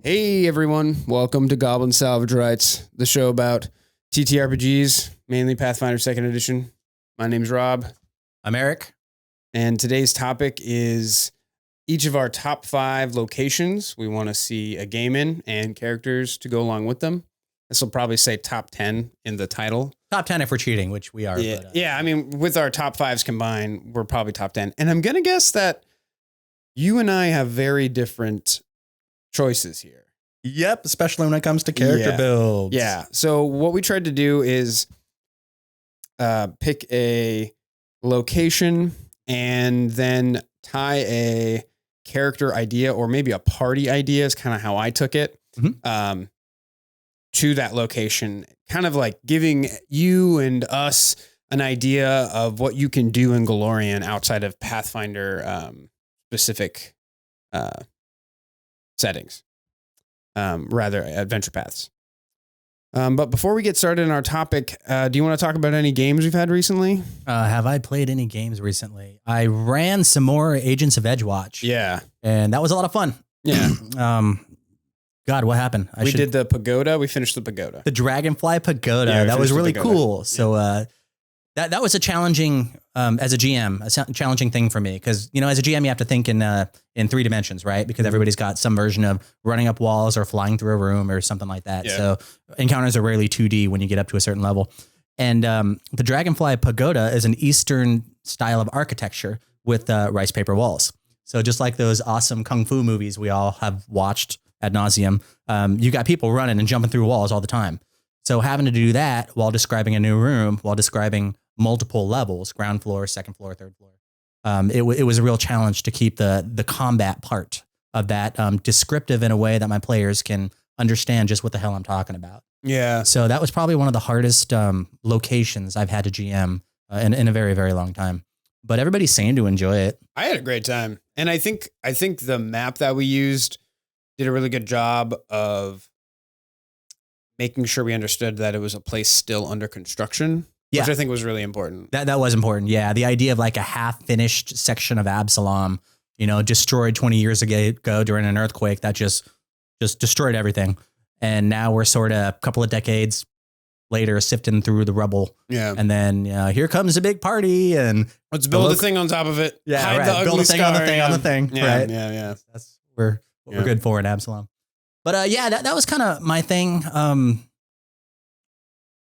Hey everyone, welcome to Goblin Salvage Rites, the show about TTRPGs, mainly Pathfinder 2nd Edition. My name's Rob. I'm Erik. And today's topic is each of our top 5 locations we want to see a game in and characters to go along with them. This will probably say top 10 in the title. Top 10 if we're cheating, which we are. Yeah, but, I mean, with our top 5s combined, we're probably top 10. And I'm going to guess that you and I have very different choices here. Yep, especially when it comes to character builds. Yeah. So what we tried to do is pick a location and then tie a character idea or maybe a party idea is kind of how I took it to that location, kind of like giving you and us an idea of what you can do in Golarion outside of Pathfinder specific settings. Rather adventure paths. But before we get started in our topic, do you want to talk about any games we've had recently? Have I played any games recently? I ran some more Agents of Edgewatch. Yeah. And that was a lot of fun. Yeah. God, what happened? We did the pagoda. We finished the pagoda. The Dragonfly Pagoda. Yeah, that was really pagoda. cool. So that was a challenging, as a GM, a challenging thing for me. Because, you know, as a GM, you have to think in 3 dimensions, right? Because everybody's got some version of running up walls or flying through a room or something like that. Yeah. So encounters are rarely 2D when you get up to a certain level. And the Dragonfly Pagoda is an Eastern style of architecture with rice paper walls. So just like those awesome Kung Fu movies we all have watched ad nauseum, you got people running and jumping through walls all the time. So having to do that while describing a new room, while describing multiple levels, ground floor, second floor, third floor. It was a real challenge to keep the combat part of that descriptive in a way that my players can understand just what the hell I'm talking about. Yeah. So that was probably one of the hardest locations I've had to GM in a very, very long time. But everybody seemed to enjoy it. I had a great time. And I think the map that we used did a really good job of making sure we understood that it was a place still under construction. Yeah. Which I think was really important. That was important. Yeah. The idea of like a half finished section of Absalom, you know, destroyed 20 years ago during an earthquake that just destroyed everything. And now we're sort of a couple of decades later sifting through the rubble. Yeah. And then here comes a big party and let's build a thing on top of it. Yeah. Hide Right. the ugly Build a thing scar. on the thing on the thing. Yeah. Right. Yeah. That's what we're good for in Absalom. But that was kind of my thing.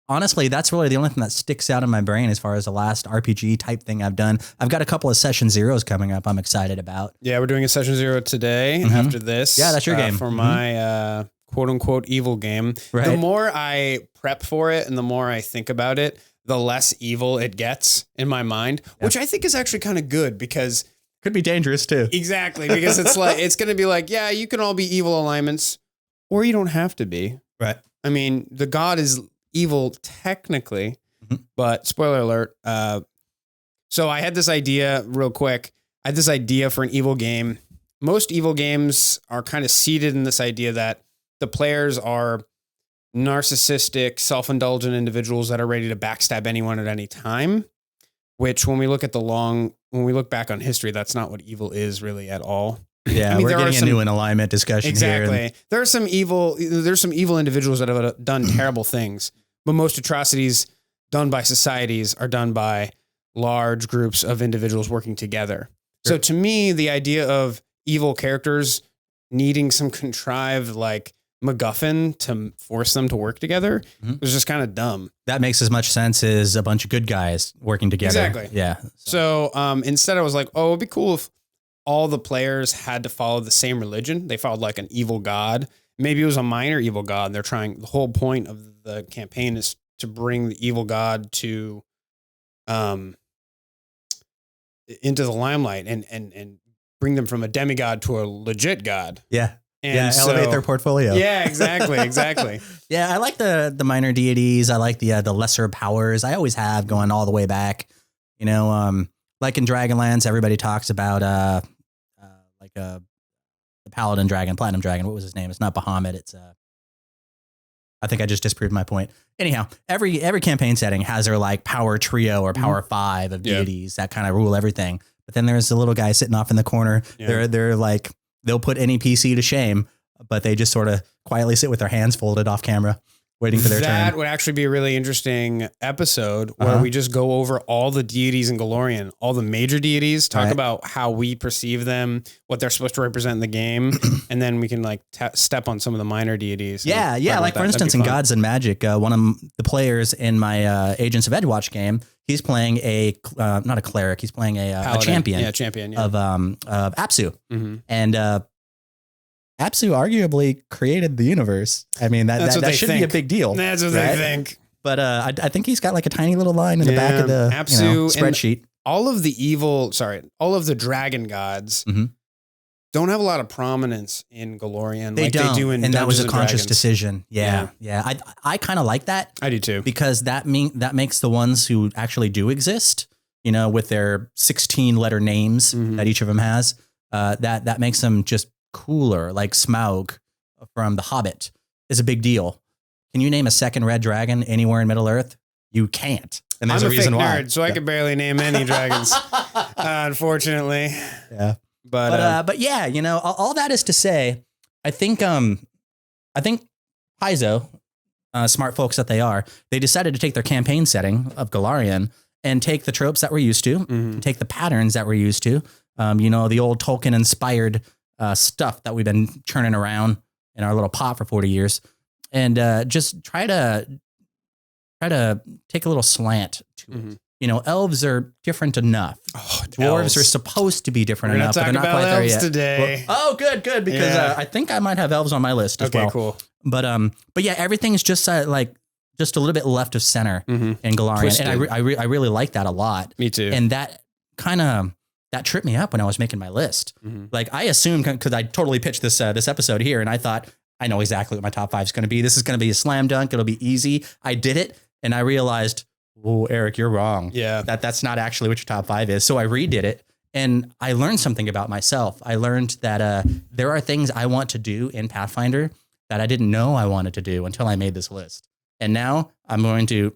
Honestly, that's really the only thing that sticks out in my brain as far as the last RPG type thing I've done. I've got a couple of session zeros coming up I'm excited about. Yeah, we're doing a session 0 today after this. Yeah, that's your game. For my quote unquote evil game. Right. The more I prep for it and the more I think about it, the less evil it gets in my mind, which I think is actually kind of good because could be dangerous too. Exactly. Because it's like, it's going to be like, yeah, you can all be evil alignments or you don't have to be. Right. I mean, the god is evil technically, but spoiler alert. So I had this idea real quick. I had this idea for an evil game. Most evil games are kind of seated in this idea that the players are narcissistic, self-indulgent individuals that are ready to backstab anyone at any time, which when we look back on history, that's not what evil is really at all. Yeah, I mean, we're getting into an alignment discussion exactly. here. There's some evil individuals that have done terrible things, but most atrocities done by societies are done by large groups of individuals working together. Sure. So to me, the idea of evil characters needing some contrived like MacGuffin to force them to work together was just kind of dumb. That makes as much sense as a bunch of good guys working together. Exactly. Yeah. So instead I was like, oh, it'd be cool if all the players had to follow the same religion. They followed like an evil god. Maybe it was a minor evil god. And they're trying, the whole point of the campaign is to bring the evil god to, into the limelight and bring them from a demigod to a legit god. Yeah. And elevate their portfolio. Yeah, exactly. Yeah, I like the minor deities. I like the lesser powers. I always have going all the way back. You know, like in Dragonlance, everybody talks about the Paladin Dragon, Platinum Dragon. What was his name? It's not Bahamut. It's I think I just disproved my point. Anyhow, every campaign setting has their like power trio or power 5 of deities that kind of rule everything. But then there's the little guy sitting off in the corner. Yeah. They're like, they'll put any PC to shame, but they just sort of quietly sit with their hands folded off camera, waiting for their turn. That would actually be a really interesting episode where we just go over all the deities in Golarion, all the major deities, talk about how we perceive them, what they're supposed to represent in the game, and then we can like step on some of the minor deities. Yeah. Like for instance, in Gods and Magic, one of the players in my Agents of Edgewatch game, he's playing not a cleric, he's playing a champion. Yeah, champion. Of Apsu. And Apsu arguably created the universe. I mean, that should be a big deal. That's what they think. But I think he's got like a tiny little line in the back of the Apsu spreadsheet. All of the dragon gods don't have a lot of prominence in Golarion. They do in and that was a conscious Dragons. decision. Yeah. I kind of like that. I do too. Because that makes the ones who actually do exist, with their 16 letter names that each of them has, that makes them just cooler. Like Smaug from The Hobbit is a big deal. Can you name a second red dragon anywhere in Middle Earth? You can't. And there's I'm a reason why. Nerd, so I could barely name any dragons, unfortunately. Yeah. But yeah, all that is to say, I think Paizo, smart folks that they are, they decided to take their campaign setting of Golarion and take the tropes that we're used to, and take the patterns that we're used to, the old Tolkien inspired stuff that we've been churning around in our little pot for 40 years, and just try to take a little slant to it. Elves are different enough. Dwarves are supposed to be different enough, but they're not quite there yet. Today. Well, good, because I think I might have elves on my list as well. Okay, cool. But yeah, everything's just just a little bit left of center in Golarion, Twisted. and I really like that a lot. Me too. And that tripped me up when I was making my list. Like I assumed, because I totally pitched this episode here, and I thought I know exactly what my top 5 is going to be. This is going to be a slam dunk. It'll be easy. I did it, and I realized, oh, Eric, you're wrong. Yeah, that's not actually what your top 5 is. So I redid it, and I learned something about myself. I learned that there are things I want to do in Pathfinder that I didn't know I wanted to do until I made this list. And now I'm going to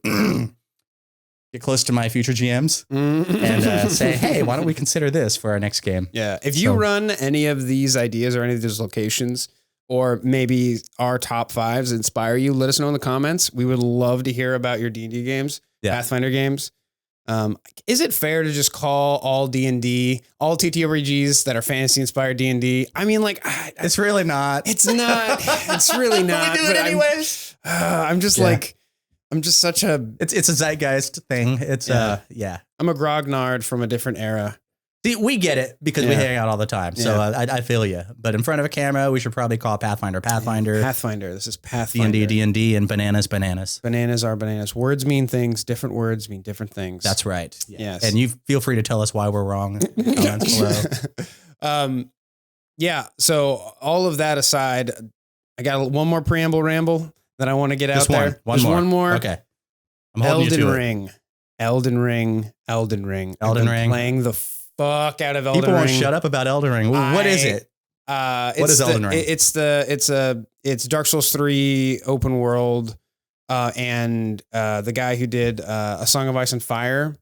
get close to my future GMs and say, hey, why don't we consider this for our next game? Yeah. If you run any of these ideas or any of these locations, or maybe our top 5s inspire you, let us know in the comments. We would love to hear about your D&D games, Pathfinder games. Is it fair to just call all D&D, all TTRPGs that are fantasy inspired D&D? I mean, like, it's really not. It's not. It's really not. We do it anyways. I'm just like, I'm just such a. It's a zeitgeist thing. It's I'm a grognard from a different era. See, we get it because we hang out all the time. So I feel you. But in front of a camera, we should probably call Pathfinder. Pathfinder. This is Pathfinder. D&D, and bananas. Bananas are bananas. Words mean things. Different words mean different things. That's right. Yes. And you feel free to tell us why we're wrong in the comments below. Yeah. So all of that aside, I got one more preamble ramble that I want to get out there. One more. Okay. I'm holding you to Elden Ring. Playing the fuck out of Elden Ring. People won't shut up about Elden Ring. What is it? What is Elden Ring? It's Dark Souls 3 open world. And the guy who did A Song of Ice and Fire,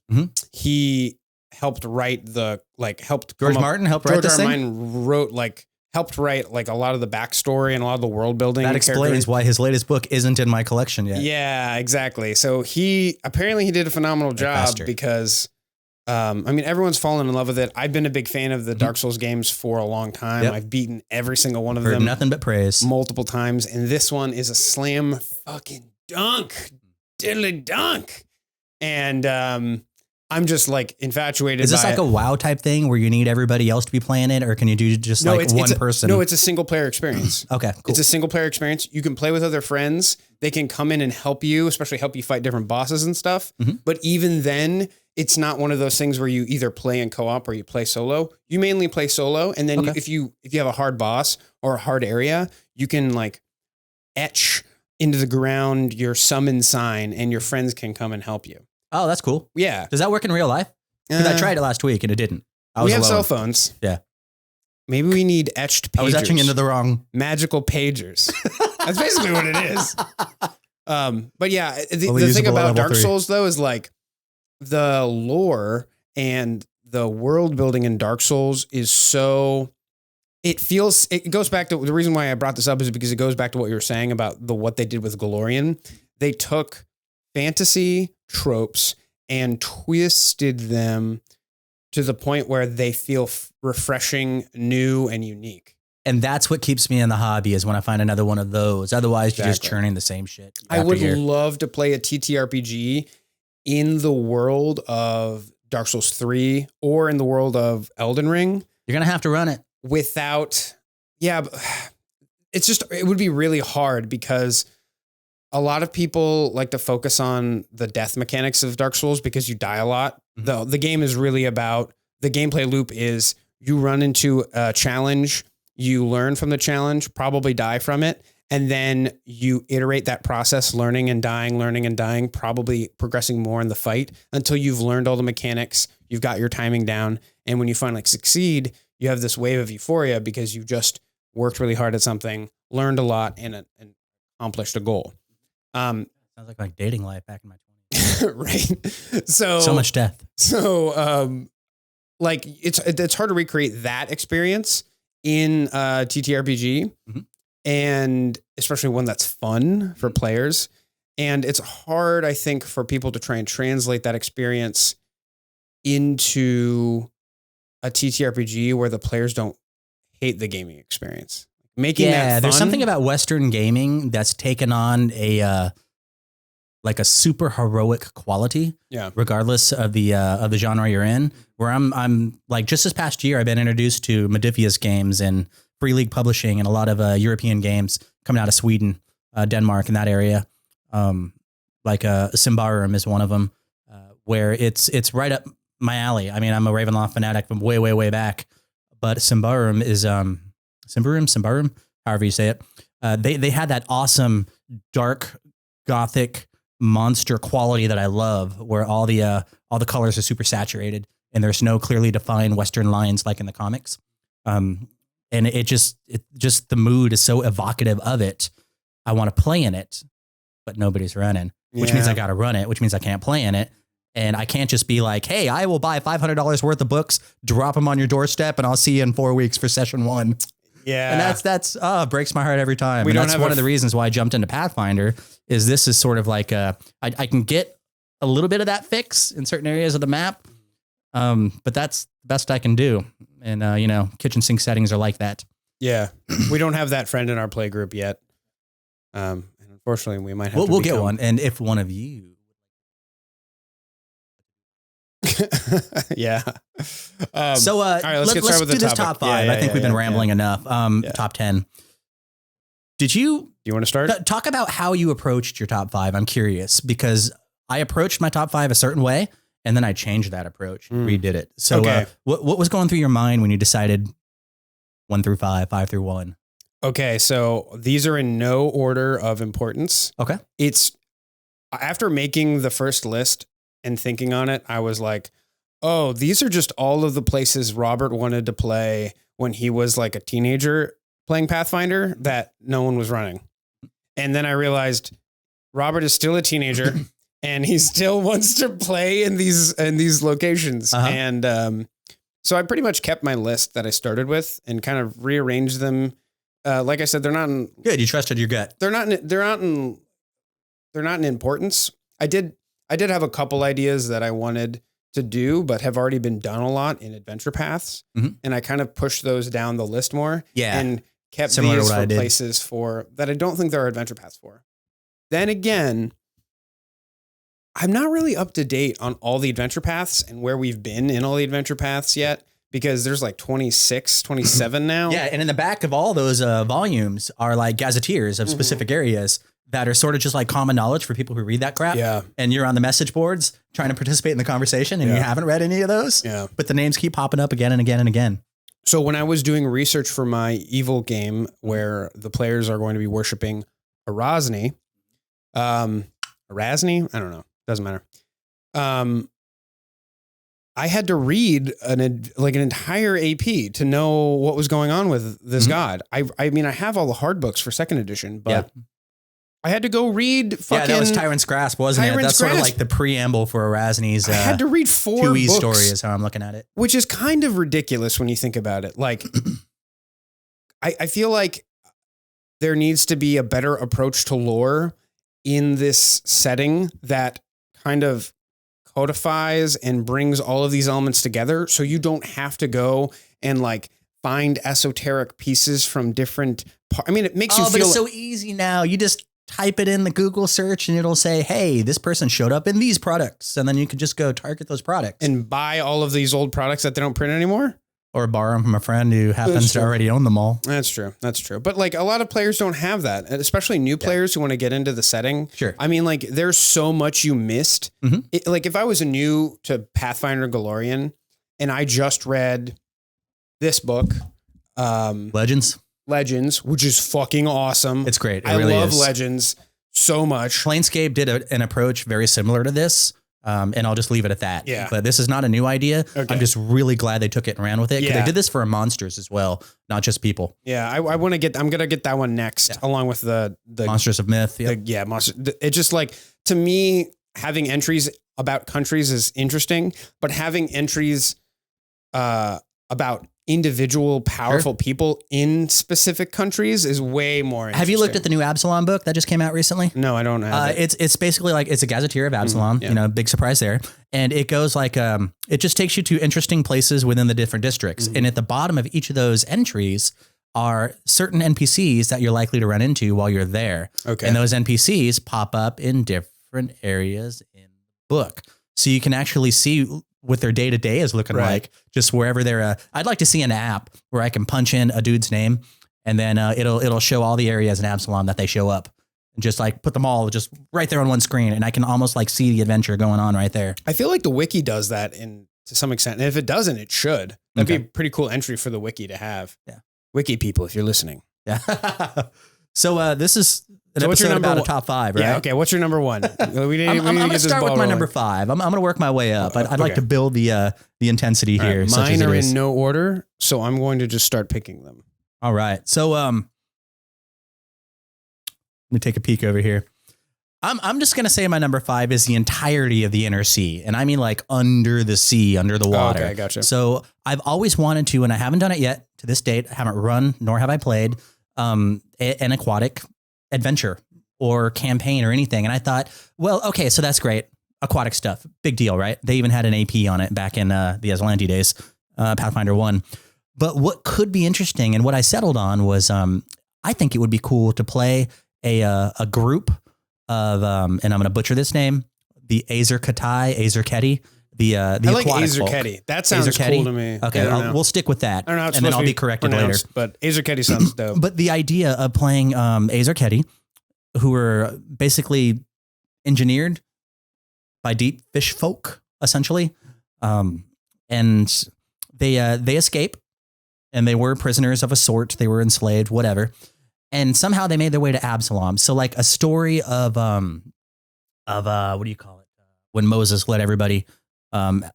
he helped write George Martin helped write this thing? Helped write a lot of the backstory and a lot of the world building. That explains why his latest book isn't in my collection yet. Yeah, exactly. So he did a phenomenal job because everyone's fallen in love with it. I've been a big fan of the Dark Souls games for a long time. Yep. I've beaten every single one of them. Nothing but praise. Multiple times. And this one is a slam fucking dunk. Diddly dunk. And I'm just infatuated. Is this like a WoW type thing where you need everybody else to be playing it, or can you do just one person? No, it's a single player experience. Okay, cool. It's a single player experience. You can play with other friends. They can come in and help you, especially help you fight different bosses and stuff. But even then, it's not one of those things where you either play in co-op or you play solo. You mainly play solo, and then if you have a hard boss or a hard area, you can etch into the ground your summon sign, and your friends can come and help you. Oh, that's cool. Yeah. Does that work in real life? Because I tried it last week and it didn't. We have cell phones. Yeah. Maybe we need etched pagers. I was etching into the wrong magical pagers. That's basically what it is. But yeah, the thing about Dark Souls though is the lore and the world building in Dark Souls is it goes back to the reason why I brought this up is because it goes back to what you were saying about what they did with Golarion. They took fantasy tropes and twisted them to the point where they feel refreshing, new, and unique. And that's what keeps me in the hobby is when I find another one of those. Otherwise, you're just churning the same shit. I would love to play a TTRPG in the world of Dark Souls 3 or in the world of Elden Ring. You're going to have to run it. It would be really hard because a lot of people like to focus on the death mechanics of Dark Souls because you die a lot. Mm-hmm. The game is really about, the gameplay loop is you run into a challenge, you learn from the challenge, probably die from it, and then you iterate that process, learning and dying, probably progressing more in the fight until you've learned all the mechanics, you've got your timing down, and when you finally succeed, you have this wave of euphoria because you just worked really hard at something, learned a lot, and accomplished a goal. Sounds like my dating life back in my 20s. Right. So much death. So, it's hard to recreate that experience in TTRPG, and especially one that's fun for players. And it's hard, I think, for people to try and translate that experience into a TTRPG where the players don't hate the gaming experience. Making that fun. There's something about Western gaming that's taken on a super heroic quality. Yeah. Regardless of the genre you're in. Where I'm like, just this past year, I've been introduced to Modifius games and Free League Publishing and a lot of European games coming out of Sweden, Denmark, in that area. Symbaroum is one of them, where it's right up my alley. I mean, I'm a Ravenloft fanatic from way, way, way back, but Symbaroum is Symbaroum, however you say it. They had that awesome dark gothic monster quality that I love, where all the colors are super saturated and there's no clearly defined Western lines like in the comics. And it just the mood is so evocative of it. I want to play in it, but nobody's running, which means I got to run it, which means I can't play in it. And I can't just be like, hey, I will buy $500 worth of books, drop them on your doorstep, and I'll see you in 4 weeks for session 1. Yeah. And that's breaks my heart every time. That's one of the reasons why I jumped into Pathfinder is this is sort of like I can get a little bit of that fix in certain areas of the map. But that's the best I can do. And, kitchen sink settings are like that. Yeah. We don't have that friend in our play group yet. And unfortunately we might have we'll get one. And if one of you. Yeah. All right, let's get started with do the this top 5. I think we've been rambling enough. Top 10. Do you want to start? Talk about how you approached your top 5. I'm curious because I approached my top 5 a certain way and then I changed that approach, redid it. So what was going through your mind when you decided 1 through 5, 5 through 1? Okay. So these are in no order of importance. Okay. It's after making the first list and thinking on it, I was like, oh, these are just all of the places Robert wanted to play when he was like a teenager playing Pathfinder that no one was running. And then I realized Robert is still a teenager and he still wants to play in these locations. And so I pretty much kept my list that I started with and kind of rearranged them. Like I said, they're not in, good. You trusted your gut. They're not in importance. I did have a couple ideas that I wanted to do, but have already been done a lot in adventure paths. And I kind of pushed those down the list more and kept these for places that I don't think there are adventure paths for. Then again, I'm not really up to date on all the adventure paths and where we've been in all the adventure paths yet, because there's like 26, 27 now. Yeah. And in the back of all those volumes are like gazetteers of specific areas that are sort of just like common knowledge for people who read that crap. Yeah. And you're on the message boards trying to participate in the conversation and you haven't read any of those. Yeah. But the names keep popping up again and again and again. So when I was doing research for my evil game where the players are going to be worshiping Arasni, I don't know. Doesn't matter. I had to read an entire AP to know what was going on with this god. I mean, I have all the hard books for 2nd edition, but I had to go read fucking... Yeah, that was Tyrant's Grasp, wasn't it? That's sort of like the preamble for Arasni's... I had to read 4 2E books, story is how I'm looking at it. which is kind of ridiculous when you think about it. Like, I feel like there needs to be a better approach to lore in this setting that kind of codifies and brings all of these elements together, so you don't have to go and like find esoteric pieces from different I mean, it makes you feel... but it's so easy now. You just type it in the Google search and it'll say, hey, this person showed up in these products. And then you could just go target those products. And buy all of these old products that they don't print anymore? Or borrow them from a friend who happens to already own them all. That's true. That's true. But like a lot of players don't have that, especially new players who want to get into the setting. Sure. I mean, like there's so much you missed. Like if I was new to Pathfinder Golarion and I just read this book, Legends, which is fucking awesome. It's great. It I really love is. Legends so much. Planescape did an approach very similar to this. And I'll just leave it at that. Yeah. But this is not a new idea. Okay. I'm just really glad they took it and ran with it. Because Yeah. they did this for monsters as well, not just people. Yeah, I'm gonna get that one next, along with the Monsters of Myth. Yep. It just like, to me, having entries about countries is interesting, but having entries about individual powerful people in specific countries is way more interesting. Have you looked at the new Absalom book that just came out recently? No, I don't have it. It's basically like, it's a gazetteer of Absalom, you know, big surprise there. And it goes like, it just takes you to interesting places within the different districts. And at the bottom of each of those entries are certain NPCs that you're likely to run into while you're there. Okay. And those NPCs pop up in different areas in the book. So you can actually see what their day to day is looking like, just wherever they're. I'd like to see an app where I can punch in a dude's name, and then it'll show all the areas in Absalom that they show up, and just like put them all just right there on one screen, and I can almost like see the adventure going on right there. I feel like the wiki does that to some extent, and if it doesn't, it should. That'd be a pretty cool entry for the wiki to have. Yeah, wiki people, if you're listening. Yeah. So this is an episode about a top 5, right? Yeah. Okay. What's your number 1? I'm going to start with my number 5. I'm going to work my way up. I'd like to build the intensity here. Right. Mine are in no order, so I'm going to just start picking them. All right. So let me take a peek over here. I'm just going to say my number 5 is the entirety of the inner sea. And I mean like under the sea, under the water. Okay, gotcha. So I've always wanted to, and I haven't done it yet to this date. I haven't run, nor have I played an aquatic adventure or campaign or anything. And I thought, well, okay, so that's great. Aquatic stuff, big deal, right? They even had an AP on it back in the Aslanti days, Pathfinder 1. But what could be interesting and what I settled on was I think it would be cool to play a group of, and I'm going to butcher this name, the Azerketi, the I like aquatic Azerketi. folk. That sounds cool to me. Okay, we'll stick with that. I don't know how it's and then I'll supposed to be corrected later. But Azerketi sounds dope. But the idea of playing Azerketi, who were basically engineered by deep fish folk, essentially, and they escape, and they were prisoners of a sort. They were enslaved, whatever, and somehow they made their way to Absalom. So like a story of what do you call it? When Moses led everybody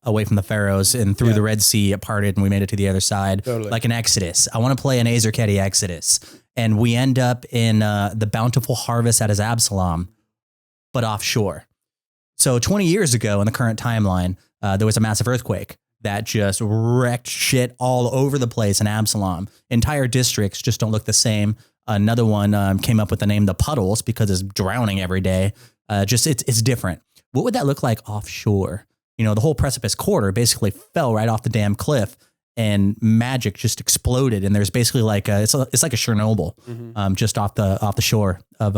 away from the pharaohs and through the Red Sea, it parted and we made it to the other side. Totally. Like an Exodus. I want to play an Azerketi Exodus. And we end up in the bountiful harvest at his Absalom, but offshore. So 20 years ago in the current timeline, there was a massive earthquake that just wrecked shit all over the place in Absalom. Entire districts just don't look the same. Another one came up with the name The Puddles because it's drowning every day. It's different. What would that look like offshore? You know, the whole precipice quarter basically fell right off the damn cliff, and magic just exploded. And there's basically like it's like a Chernobyl, just off the shore of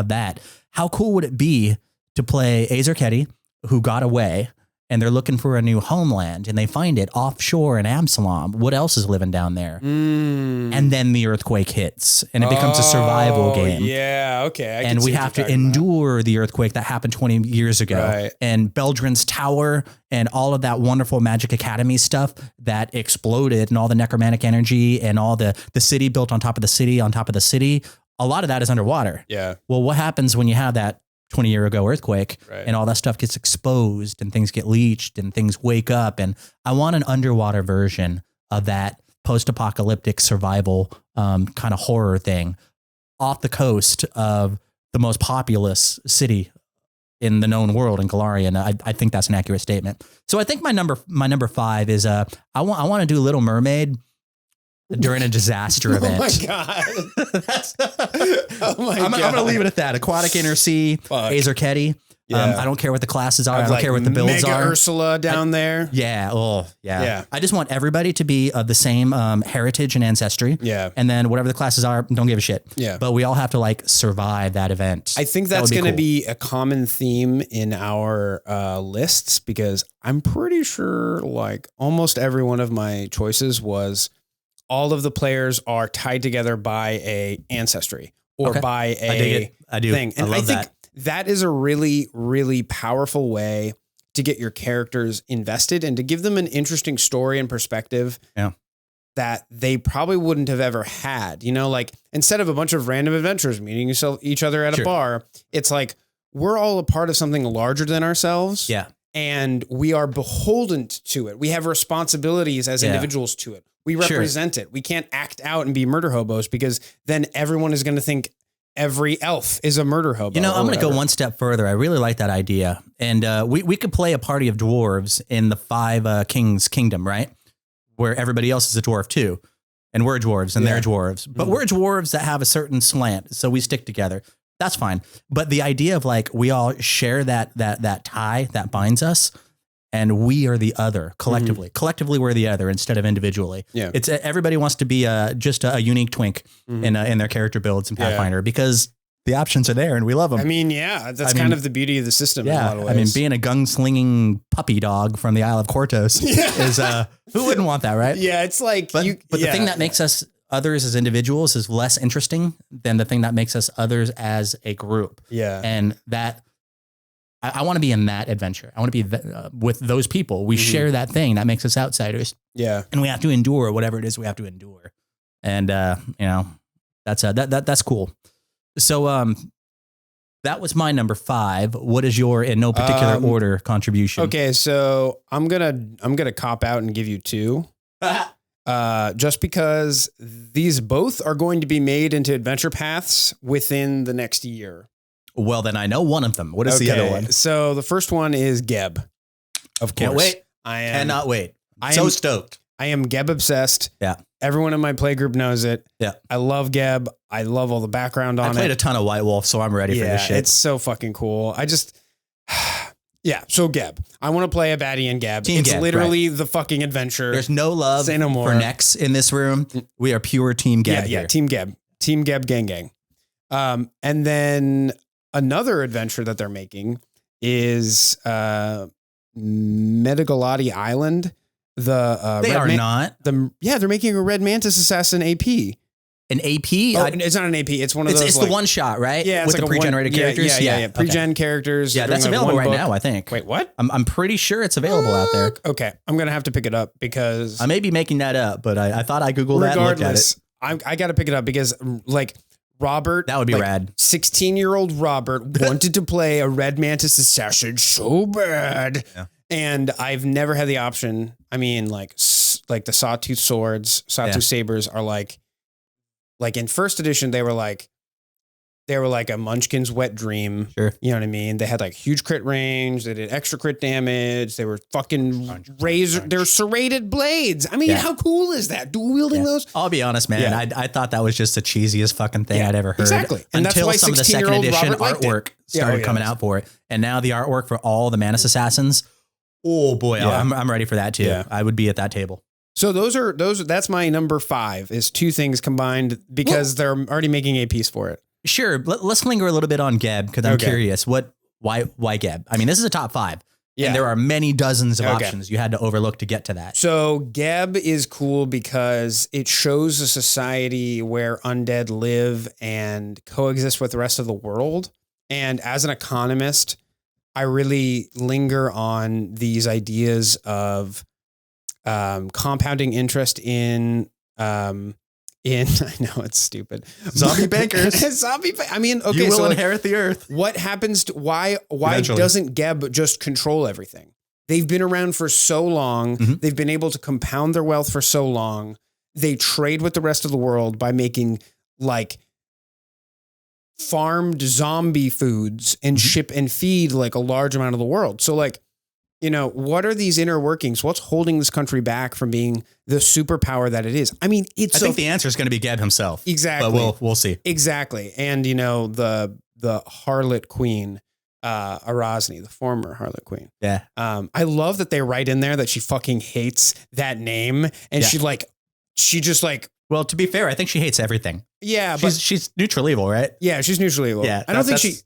that. How cool would it be to play Azerketi, who got away, and they're looking for a new homeland, and they find it offshore in Absalom? What else is living down there? And then the earthquake hits, and it becomes a survival game. Yeah, okay. And we have to endure the earthquake that happened 20 years ago. Right. And Beldrin's Tower and all of that wonderful Magic Academy stuff that exploded, and all the necromantic energy and all the city built on top of the city on top of the city. A lot of that is underwater. Yeah. Well, what happens when you have that 20-year ago earthquake and all that stuff gets exposed and things get leached and things wake up? And I want an underwater version of that post-apocalyptic survival kind of horror thing off the coast of the most populous city in the known world in Golarion. I think that's an accurate statement. So I think my number 5 is I want to do Little Mermaid during a disaster event. Oh my God. I'm going to leave it at that. Aquatic Inner Sea, Azerketi. Yeah. I don't care what the classes are. I don't care what the builds Mega are. Ursula down there. Yeah. Oh, yeah. I just want everybody to be of the same heritage and ancestry. Yeah. And then whatever the classes are, don't give a shit. Yeah. But we all have to like survive that event. I think that's going to be a common theme in our lists, because I'm pretty sure like almost every one of my choices was all of the players are tied together by a ancestry or by a thing. And I think that is a really, really powerful way to get your characters invested and to give them an interesting story and perspective that they probably wouldn't have ever had. You know, like instead of a bunch of random adventurers meeting each other at a bar, it's like we're all a part of something larger than ourselves. Yeah. And we are beholden to it. We have responsibilities as individuals to it. We represent it. We can't act out and be murder hobos, because then everyone is going to think every elf is a murder hobo. You know, I'm going to go one step further. I really like that idea. And we could play a party of dwarves in the Five Kings Kingdom, right? Where everybody else is a dwarf too. And we're dwarves and they're dwarves. But we're dwarves that have a certain slant. So we stick together. That's fine. But the idea of like we all share that tie that binds us, and we are the other collectively. Collectively, we're the other instead of individually. Yeah, it's everybody wants to be just a unique twink in their character builds in Pathfinder, because the options are there and we love them. I mean, that's kind of the beauty of the system. In a lot of ways. I mean, being a gunslinging puppy dog from the Isle of Kortos is who wouldn't want that, right? Yeah, it's like, but the thing that makes us others as individuals is less interesting than the thing that makes us others as a group. Yeah, and that. I want to be in that adventure. I want to be with those people. We share that thing that makes us outsiders. Yeah. And we have to endure whatever it is we have to endure. And, you know, that's cool. So, that was my number 5. What is your, in no particular order, contribution? Okay. So I'm going to cop out and give you 2. Just because these both are going to be made into adventure paths within the next year. Well, then I know one of them. What is the other one? So the first one is Geb. Of course. Can't wait. Cannot wait. So stoked. I am Geb obsessed. Yeah. Everyone in my playgroup knows it. Yeah. I love Geb. I love all the background on it. I played a ton of White Wolf, so I'm ready for this shit. It's so fucking cool. So Geb. I want to play a baddie in Geb. It's Geb, literally the fucking adventure. There's no love for Nex in this room. We are pure Team Geb here. Team Geb. Team Geb gang. And then another adventure that they're making is Medagalati Island. They're making a Red Mantis Assassin AP. An AP? Oh, it's not an AP. It's one of those. It's the one shot, right? Yeah, with the pre-generated characters. Yeah. Pre-gen characters. Yeah, that's available right now, I think. Wait, what? I'm pretty sure it's available out there. Okay, I'm gonna have to pick it up because I may be making that up, but I thought I googled that and looked at it. I got to pick it up because like. Robert, that would be rad. 16-year-old Robert wanted to play a Red Mantis Assassin so bad. Yeah. And I've never had the option. I mean, like the Sawtooth swords, Sawtooth sabers are like in first edition, they were like a Munchkin's wet dream. Sure. You know what I mean? They had like huge crit range. They did extra crit damage. They were fucking they're serrated blades. I mean, how cool is that? Dual wielding those? I'll be honest, man. Yeah. I thought that was just the cheesiest fucking thing I'd ever heard. Exactly. And until some of the second edition artwork started coming out for it. And now the artwork for all the Mantis Assassins. Oh boy, I'm ready for that too. Yeah. I would be at that table. So that's my number 5 is 2 things combined because they're already making APs for it. Sure. Let's linger a little bit on Geb because I'm curious. Why Geb? I mean, this is a top 5. Yeah. And there are many dozens of options you had to overlook to get to that. So Geb is cool because it shows a society where undead live and coexist with the rest of the world. And as an economist, I really linger on these ideas of compounding interest in I know it's stupid. Zombie bankers. I mean, okay, you will inherit the earth. What happens to why doesn't Geb just control everything? They've been around for so long. Mm-hmm. They've been able to compound their wealth for so long. They trade with the rest of the world by making like farmed zombie foods and ship and feed like a large amount of the world. So like you know, what are these inner workings? What's holding this country back from being the superpower that it is? I mean, I think the answer is going to be Geb himself. Exactly. But we'll see. Exactly. And, you know, the harlot queen, Arasni, the former harlot queen. Yeah. I love that they write in there that she fucking hates that name. And she just like, well, to be fair, I think she hates everything. Yeah. She's neutral evil, right? Yeah. She's neutral evil. Yeah. I don't think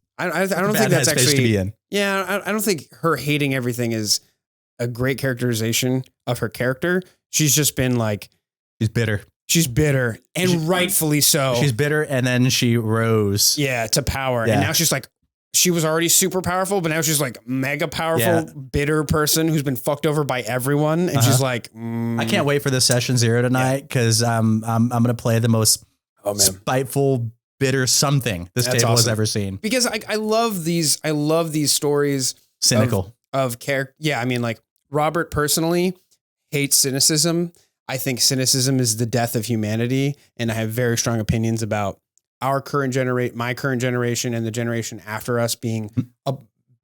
that's actually to be in. Yeah. I don't think her hating everything is a great characterization of her character. She's just been like, she's bitter. She's bitter, and rightfully so. She's bitter, and then she rose. Yeah, to power. Yeah. And now she's like, she was already super powerful, but now she's like mega powerful, bitter person who's been fucked over by everyone. And she's like, I can't wait for this session 0 tonight because I'm going to play the most spiteful, bitter something this table has ever seen. Because I love these stories. Cynical. Of character. Yeah, I mean, like Robert personally hates cynicism. I think cynicism is the death of humanity, and I have very strong opinions about my current generation, and the generation after us being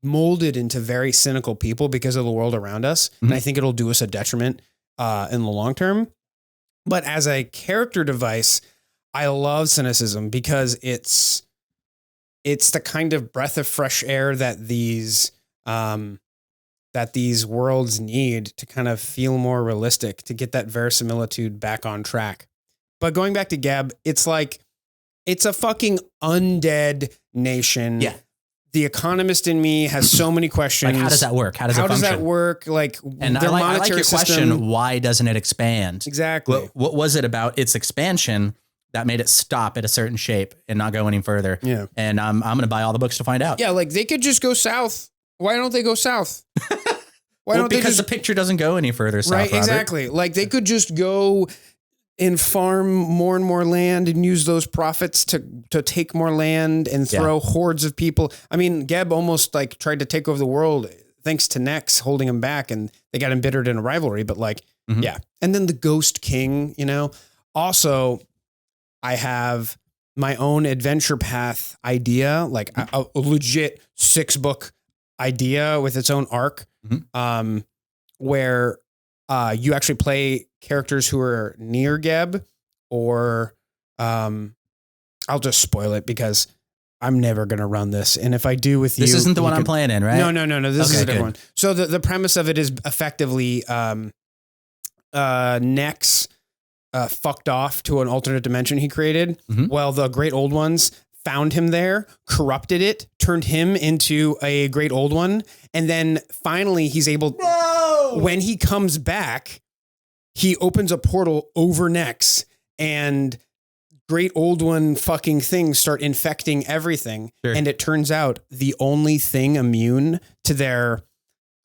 molded into very cynical people because of the world around us. Mm-hmm. And I think it'll do us a detriment in the long term. But as a character device, I love cynicism because it's the kind of breath of fresh air that these worlds need to kind of feel more realistic, to get that verisimilitude back on track. But going back to Geb, it's like, it's a fucking undead nation. Yeah. The economist in me has so many questions. Like, how does that work? How does that work? Like, and their I like monetary your system. question, why doesn't it expand? Exactly. What was it about its expansion that made it stop at a certain shape and not go any further? Yeah. And I'm going to buy all the books to find out. Yeah, like they could just go south. Why don't they go south? Because the picture doesn't go any further south, right, Robert. Exactly. Like they could just go and farm more and more land and use those profits to take more land and throw hordes of people. I mean, Geb almost like tried to take over the world thanks to Nex holding him back, and they got embittered in a rivalry. But like, yeah. And then the Ghost King, you know. Also, I have my own adventure path idea, like a legit 6-book idea with its own arc, where you actually play characters who are near Geb, or I'll just spoil it because I'm never going to run this. And if I do with you... This isn't the one I'm playing in, right? No. This is a different one. So the premise of it is effectively Nex fucked off to an alternate dimension he created. Well, the Great Old Ones found him there, corrupted it, turned him into a Great Old One. And then finally he's able... When he comes back, he opens a portal over Nex, and Great Old One fucking things start infecting everything. Sure. And it turns out the only thing immune to their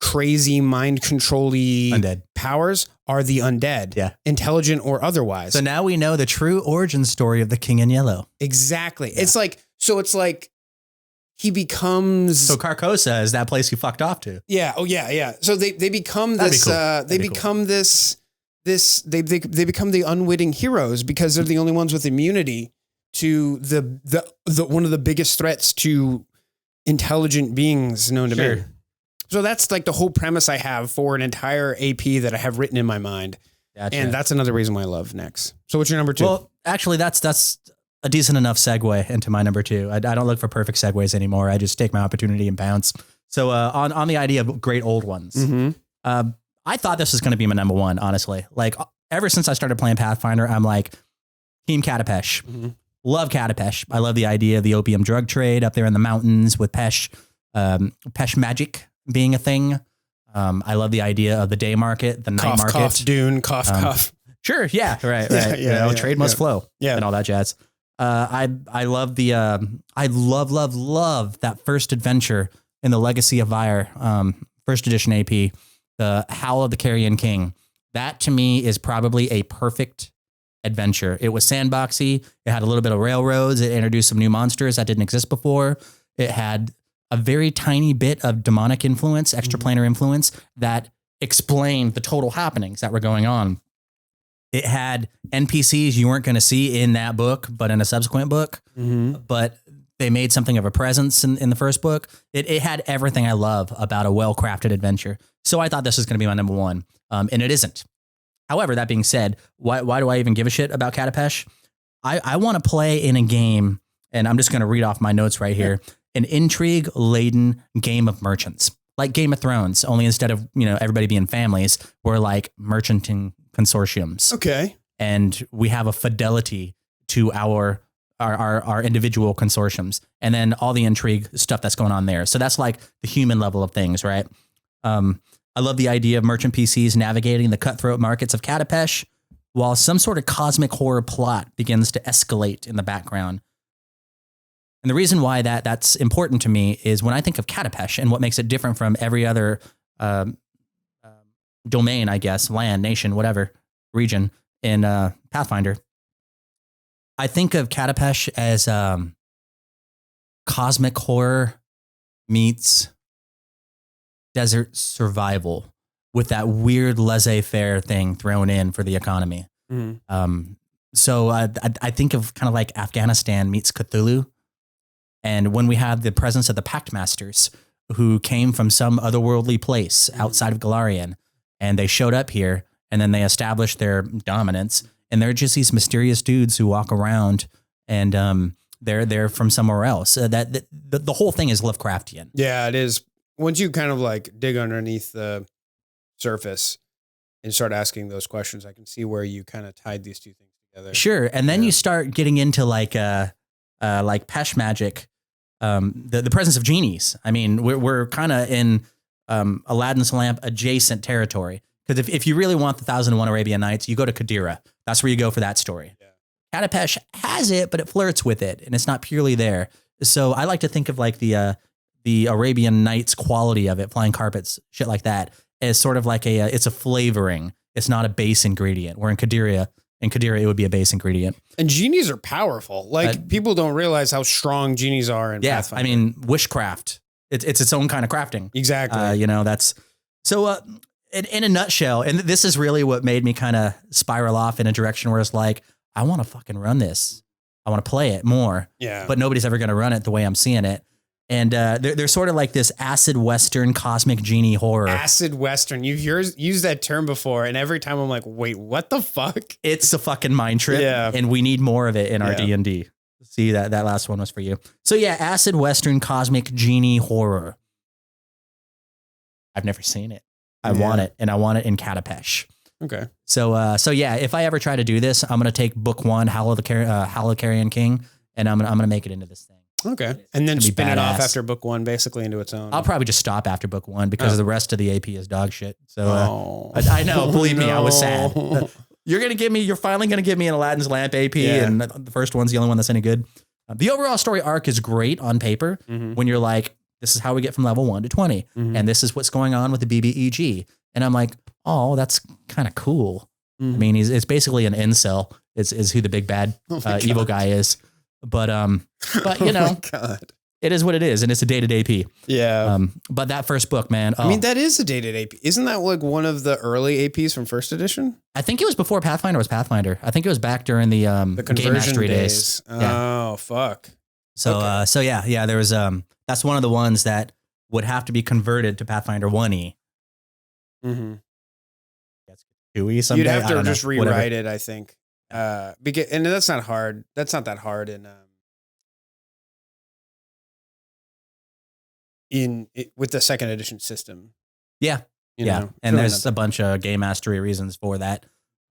crazy mind control-y undead powers are the undead, intelligent or otherwise. So now we know the true origin story of the King in Yellow. Exactly. Yeah. It's like he becomes... So Carcosa is that place you fucked off to. Yeah. Oh yeah. Yeah. So they become this, they become the unwitting heroes because they're the only ones with immunity to the one of the biggest threats to intelligent beings known to man. So that's like the whole premise I have for an entire AP that I have written in my mind. Gotcha. And that's another reason why I love Nex. So what's your number 2? Well, actually that's a decent enough segue into my number 2. I don't look for perfect segues anymore. I just take my opportunity and bounce. So on the idea of Great Old Ones, I thought this was going to be my number 1, honestly. Like ever since I started playing Pathfinder, I'm like Team Katapesh. Love Katapesh. I love the idea of the opium drug trade up there in the mountains with Pesh, Pesh magic being a thing. I love the idea of the day market, the night market. Cough, Dune, cough. Sure. Yeah. Right. Trade must flow. Yeah. And all that jazz. I love I love that first adventure in the Legacy of Vire, first edition AP, the Howl of the Carrion King. That to me is probably a perfect adventure. It was sandboxy. It had a little bit of railroads. It introduced some new monsters that didn't exist before. It had a very tiny bit of demonic influence, extraplanar influence that explained the total happenings that were going on. It had NPCs you weren't going to see in that book, but in a subsequent book. But They made something of a presence in the first book. It had everything I love about a well-crafted adventure. So I thought this was going to be my number one, and it isn't. However, that being said, why do I even give a shit about Katapesh? I want to play in a game, and I'm just going to read off my notes right here, an intrigue-laden game of merchants. Like Game of Thrones, only instead of, everybody being families, we're like merchanting consortiums. Okay. And we have a fidelity to our individual consortiums, and then all the intrigue stuff that's going on there. So that's like the human level of things, right? I love the idea of merchant PCs navigating the cutthroat markets of Katapesh while some sort of cosmic horror plot begins to escalate in the background. And the reason why that's important to me is when I think of Katapesh and what makes it different from every other domain, I guess, land, nation, whatever, region in Pathfinder, I think of Katapesh as cosmic horror meets desert survival with that weird laissez-faire thing thrown in for the economy. So I think of kind of like Afghanistan meets Cthulhu. And when we have the presence of the Pact Masters who came from some otherworldly place outside of Golarion, and they showed up here and then they established their dominance, and they're just these mysterious dudes who walk around and they're from somewhere else. The whole thing is Lovecraftian. Yeah, it is. Once you kind of like dig underneath the surface and start asking those questions, I can see where you kind of tied these two things together. Sure. And then you start getting into like Pesh magic, the presence of genies. I mean, we're kind of in Aladdin's lamp adjacent territory. Because if you really want the 1001 Arabian Nights, you go to Qadira. That's where you go for that story. Yeah. Katapesh has it, but it flirts with it, and it's not purely there. So I like to think of like the Arabian Nights quality of it, flying carpets, shit like that, as sort of like it's a flavoring. It's not a base ingredient. Where in Qadira, it would be a base ingredient. And genies are powerful. Like people don't realize how strong genies are in Pathfinder. I mean, wishcraft. It's its own kind of crafting. Exactly. That's so. In a nutshell, and this is really what made me kind of spiral off in a direction where it's like, I want to fucking run this. I want to play it more. Yeah. But nobody's ever going to run it the way I'm seeing it. And they're sort of like this acid Western cosmic genie horror. Acid Western. You've used that term before, and every time I'm like, wait, what the fuck? It's a fucking mind trip, yeah. And we need more of it in our D&D. See, that last one was for you. So yeah, acid Western cosmic genie horror. I've never seen it. I want it, and I want it in Katapesh. Okay. So yeah, if I ever try to do this, I'm gonna take book one, Howl of the Carrion King, and I'm gonna make it into this thing. Okay. And then spin it off after book one, basically into its own. I'll probably just stop after book one because the rest of the AP is dog shit. So I know, believe me, I was sad. You're finally gonna give me an Aladdin's Lamp AP, and the first one's the only one that's any good. The overall story arc is great on paper when you're like, this is how we get from level 1 to 20. And this is what's going on with the BBEG. And I'm like, oh, that's kind of cool. I mean, it's basically an incel is who the big bad evil guy is. But it is what it is. And it's a dated AP. Yeah. But that first book, man. I mean, that is a dated AP. Isn't that like one of the early APs from first edition? I think it was before Pathfinder was Pathfinder. I think it was back during the Game Mastery days. Oh, fuck. So, okay. There was, that's one of the ones that would have to be converted to Pathfinder 1E. That's gooey someday. You'd have to just rewrite it, I think. Because, and that's not hard. That's not that hard with the second edition system. Yeah. And there's a bunch of game mastery reasons for that.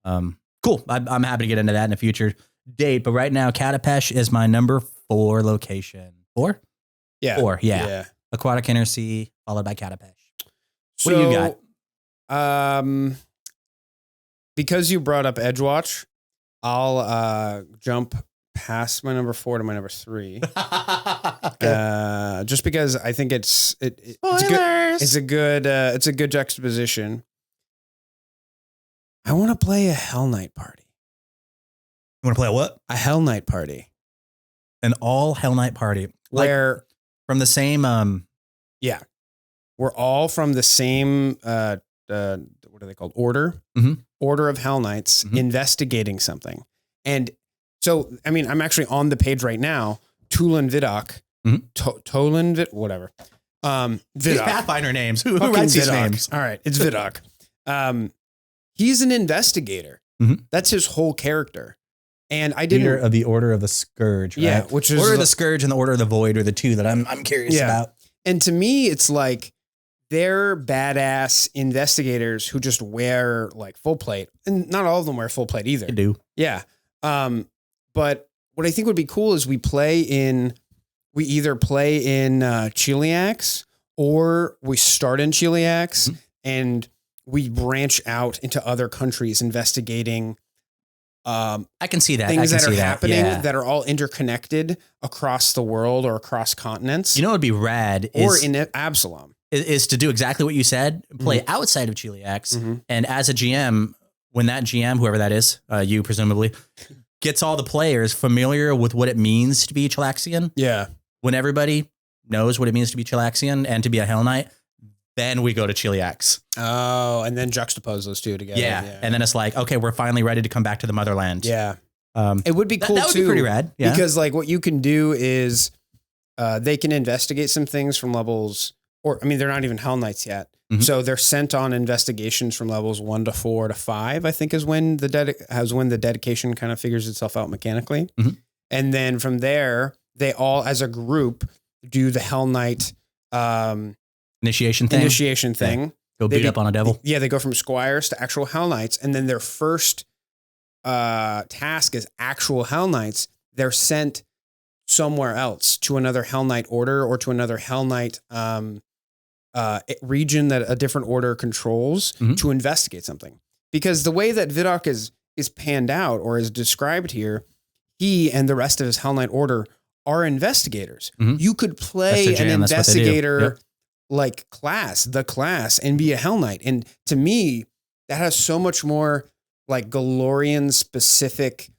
Cool. I'm happy to get into that in a future date. But right now, Katapesh is my number 4 location. 4? Yeah. 4, yeah. Aquatic Inner Sea, followed by Katapesh. What do you got? Because you brought up Edgewatch, I'll jump past my number 4 to my number 3. Just because I think it's a good juxtaposition. I want to play a Hell Knight party. You want to play a what? A Hell Knight party. An all Hell Knight party. Where from the same we're all from the same what are they called? Order. Order of Hell Knights investigating something. And so, I mean, I'm actually on the page right now. Tulin Vidok, Tolan whatever. These Vidok. Pathfinder names. Who writes these names? All right, it's Vidok. He's an investigator. That's his whole character. And I didn't Leader of the Order of the Scourge, right? Yeah, which is Order of the Scourge and the Order of the Void are the two that I'm curious about. And to me, it's like they're badass investigators who just wear like full plate, and not all of them wear full plate either. They do. Yeah. But what I think would be cool is we either play in Chiliax or we start in Chiliax and we branch out into other countries investigating I can see that. things that are happening that are all interconnected across the world or across continents. You know what would be rad or in Absalom is to do exactly what you said, play outside of Chiliax. And as a GM, when that GM, whoever that is, you presumably, gets all the players familiar with what it means to be Chilaxian. Yeah. When everybody knows what it means to be Chilaxian and to be a Hell Knight, then we go to Chiliax. Oh, and then juxtapose those two together. Yeah. And then it's like, okay, we're finally ready to come back to the motherland. Yeah. It would be cool that would too. be pretty rad. Yeah. Because like what you can do is they can investigate some things from levels, or I mean, they're not even Hell Knights yet. So they're sent on investigations from levels 1 to 4 to 5, I think is when the dedication kind of figures itself out mechanically. And then from there, they all as a group do the Hell Knight initiation thing. Yeah. Go beat up on a devil. Yeah, they go from squires to actual Hell Knights, and then their first task is actual Hell Knights. They're sent somewhere else to another Hell Knight order or to another Hell Knight region that a different order controls to investigate something. Because the way that Vidok is panned out or is described here, he and the rest of his Hell Knight order are investigators. You could play an investigator like the class and be a Hell Knight. And to me, that has so much more like Golarion specific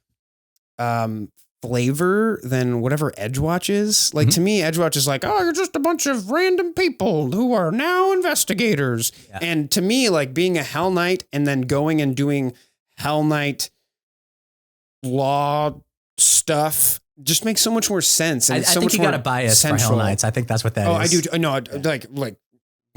flavor than whatever Edgewatch is. Like to me, Edgewatch is like, oh, you're just a bunch of random people who are now investigators. Yeah. And to me, like being a Hell Knight and then going and doing Hell Knight law stuff just makes so much more sense. And I think you got a bias for Hell Knights. I think that's what that is. I do. No, like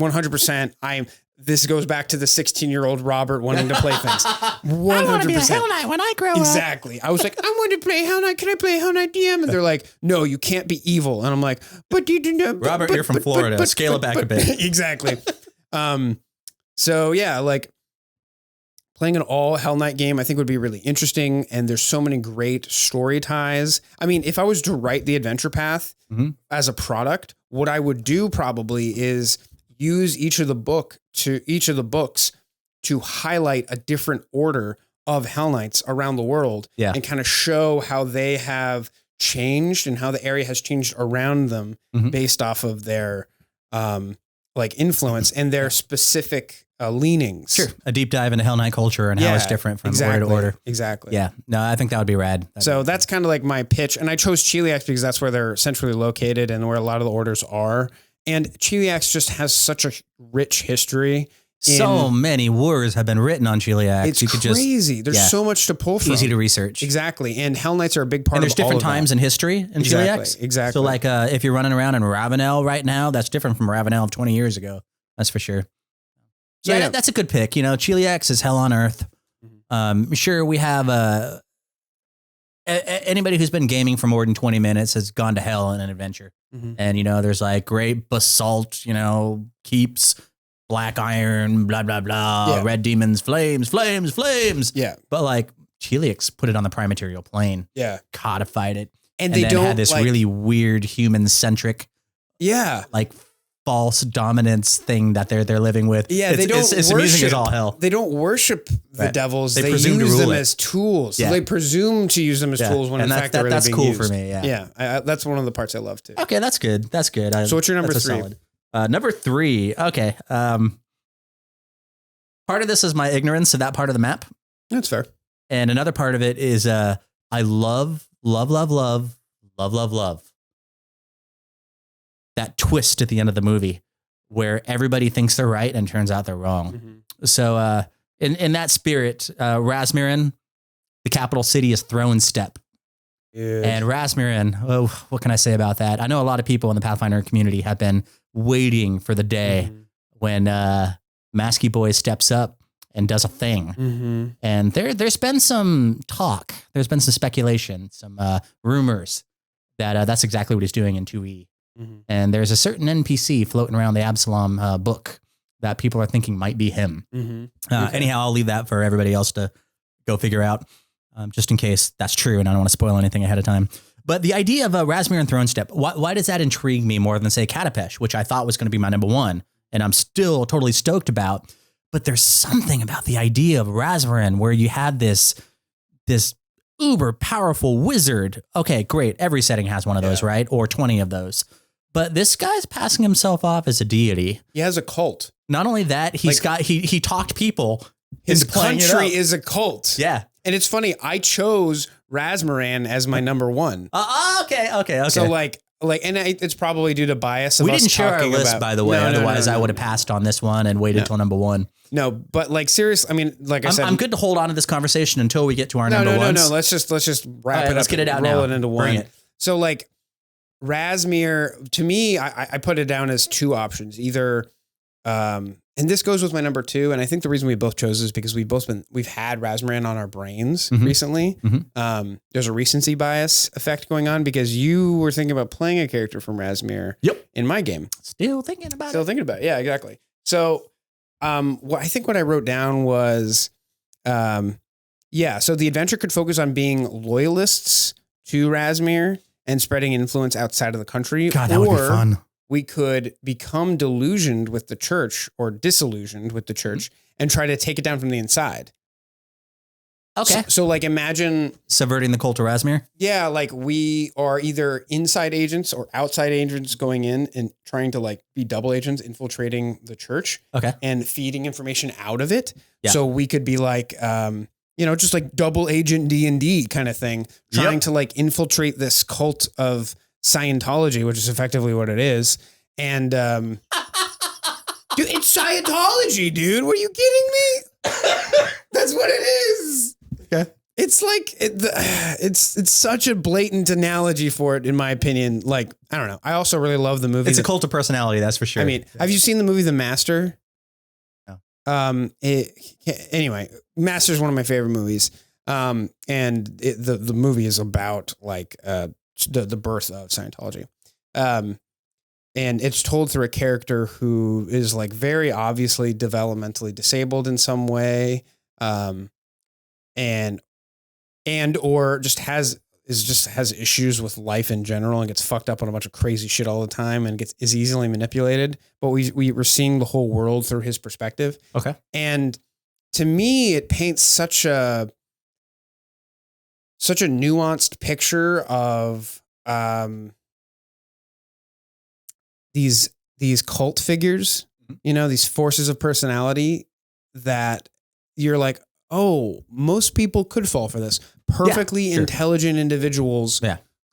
100%. This goes back to the 16-year-old Robert wanting to play things. 100%. I want to be a Hell Knight when I grow up. Exactly. I was like, I want to play Hell Knight. Can I play Hell Knight DM? And they're like, no, you can't be evil. And I'm like, but you do know. Robert, you're from Florida. Scale it back a bit. Exactly. So yeah, like playing an all Hell Knight game, I think would be really interesting. And there's so many great story ties. I mean, if I was to write the adventure path as a product, what I would do probably is use each of the books to highlight a different order of Hell Knights around the world and kind of show how they have changed and how the area has changed around them based off of their like influence and their specific leanings. Sure. A deep dive into Hell Knight culture and how it's different from order to order. Exactly. Yeah. No, I think that would be rad. That's kind of like my pitch. And I chose Chiliax because that's where they're centrally located and where a lot of the orders are. And Chiliax just has such a rich history. So many wars have been written on Chiliax. It's crazy. There's so much to pull from. Easy to research. Exactly. And Hell Knights are a big part of all of that. And there's different times in history in Chiliax. Exactly. So like if you're running around in Ravenel right now, that's different from Ravenel of 20 years ago. That's for sure. So yeah, that's a good pick. You know, Chiliax is hell on earth. Sure, we have anybody who's been gaming for more than 20 minutes has gone to hell in an adventure. And, you know, there's like great basalt, you know, keeps, black iron, blah, blah, blah, red demons, flames. Yeah. But like Chiliax put it on the prime material plane. Yeah. Codified it. And they don't had this really weird human centric. Yeah. Like false dominance thing that they're living with. Yeah. It's amusing as all hell. They don't worship the devils. They use them as tools. Yeah. So they presume to use them as tools when in fact they're really being used. That's cool for me. Yeah. Yeah. That's one of the parts I love too. Okay. That's good. That's good. So what's your number 3? Number 3. Okay. Part of this is my ignorance of that part of the map. That's fair. And another part of it is I love that twist at the end of the movie where everybody thinks they're right and turns out they're wrong. So in that spirit, Razmirin, the capital city, is thrown step. Dude. And Rasmussen, oh, what can I say about that? I know a lot of people in the Pathfinder community have been waiting for the day when Masky Boy steps up and does a thing. And there's been some talk. There's been some speculation, some rumors that that's exactly what he's doing in 2E. And there's a certain NPC floating around the Absalom book that people are thinking might be him. Anyhow, I'll leave that for everybody else to go figure out, just in case that's true, and I don't want to spoil anything ahead of time. But the idea of a Rasmussen Throne Step, why does that intrigue me more than, say, Katapesh, which I thought was going to be my number one, and I'm still totally stoked about. But there's something about the idea of Rasmussen where you had this uber powerful wizard. Okay, great. Every setting has one of those, right? Or 20 of those. But this guy's passing himself off as a deity. He has a cult. Not only that, he talked people. His country is a cult. Yeah. And it's funny, I chose Rasmussen as my number one. Okay. So and it's probably due to bias. We didn't share our list, by the way. Otherwise, I would have passed on this one and waited till number one. No, but like seriously, I mean, like I said, I'm good to hold on to this conversation until we get to our number ones. No. Let's just wrap it up. Let's get it out now. Roll it into one. Bring it. So like Rasmir, to me, I put it down as two options. Either, and this goes with my number two, and I think the reason we both chose is because we've had Rasmussen on our brains recently. There's a recency bias effect going on because you were thinking about playing a character from Rasmir. In my game. Still thinking about it. Yeah, exactly. So, what I wrote down was, so the adventure could focus on being loyalists to Rasmir and spreading influence outside of the country. God, that would be fun. We could become delusioned with the church or disillusioned with the church and try to take it down from the inside. Okay. So like imagine subverting the cult of Rasmir. Yeah. Like we are either inside agents or outside agents going in and trying to like be double agents infiltrating the church. Okay. And feeding information out of it. Yeah. So we could be like, just like double agent D&D kind of thing, trying to like infiltrate this cult of Scientology, which is effectively what it is. And, dude, it's Scientology, dude. Were you kidding me? That's what it is. Okay. It's like, it's such a blatant analogy for it, in my opinion. Like, I don't know. I also really love the movie. It's a cult of personality. That's for sure. I mean, have you seen the movie The Master? No. Anyway, Master is one of my favorite movies. And the movie is about like, the birth of Scientology. And it's told through a character who is like very obviously developmentally disabled in some way. And or just has issues with life in general and gets fucked up on a bunch of crazy shit all the time and is easily manipulated. But we're seeing the whole world through his perspective. Okay. And to me, it paints such a nuanced picture of these cult figures, these forces of personality that you're like, oh, most people could fall for this. Perfectly intelligent individuals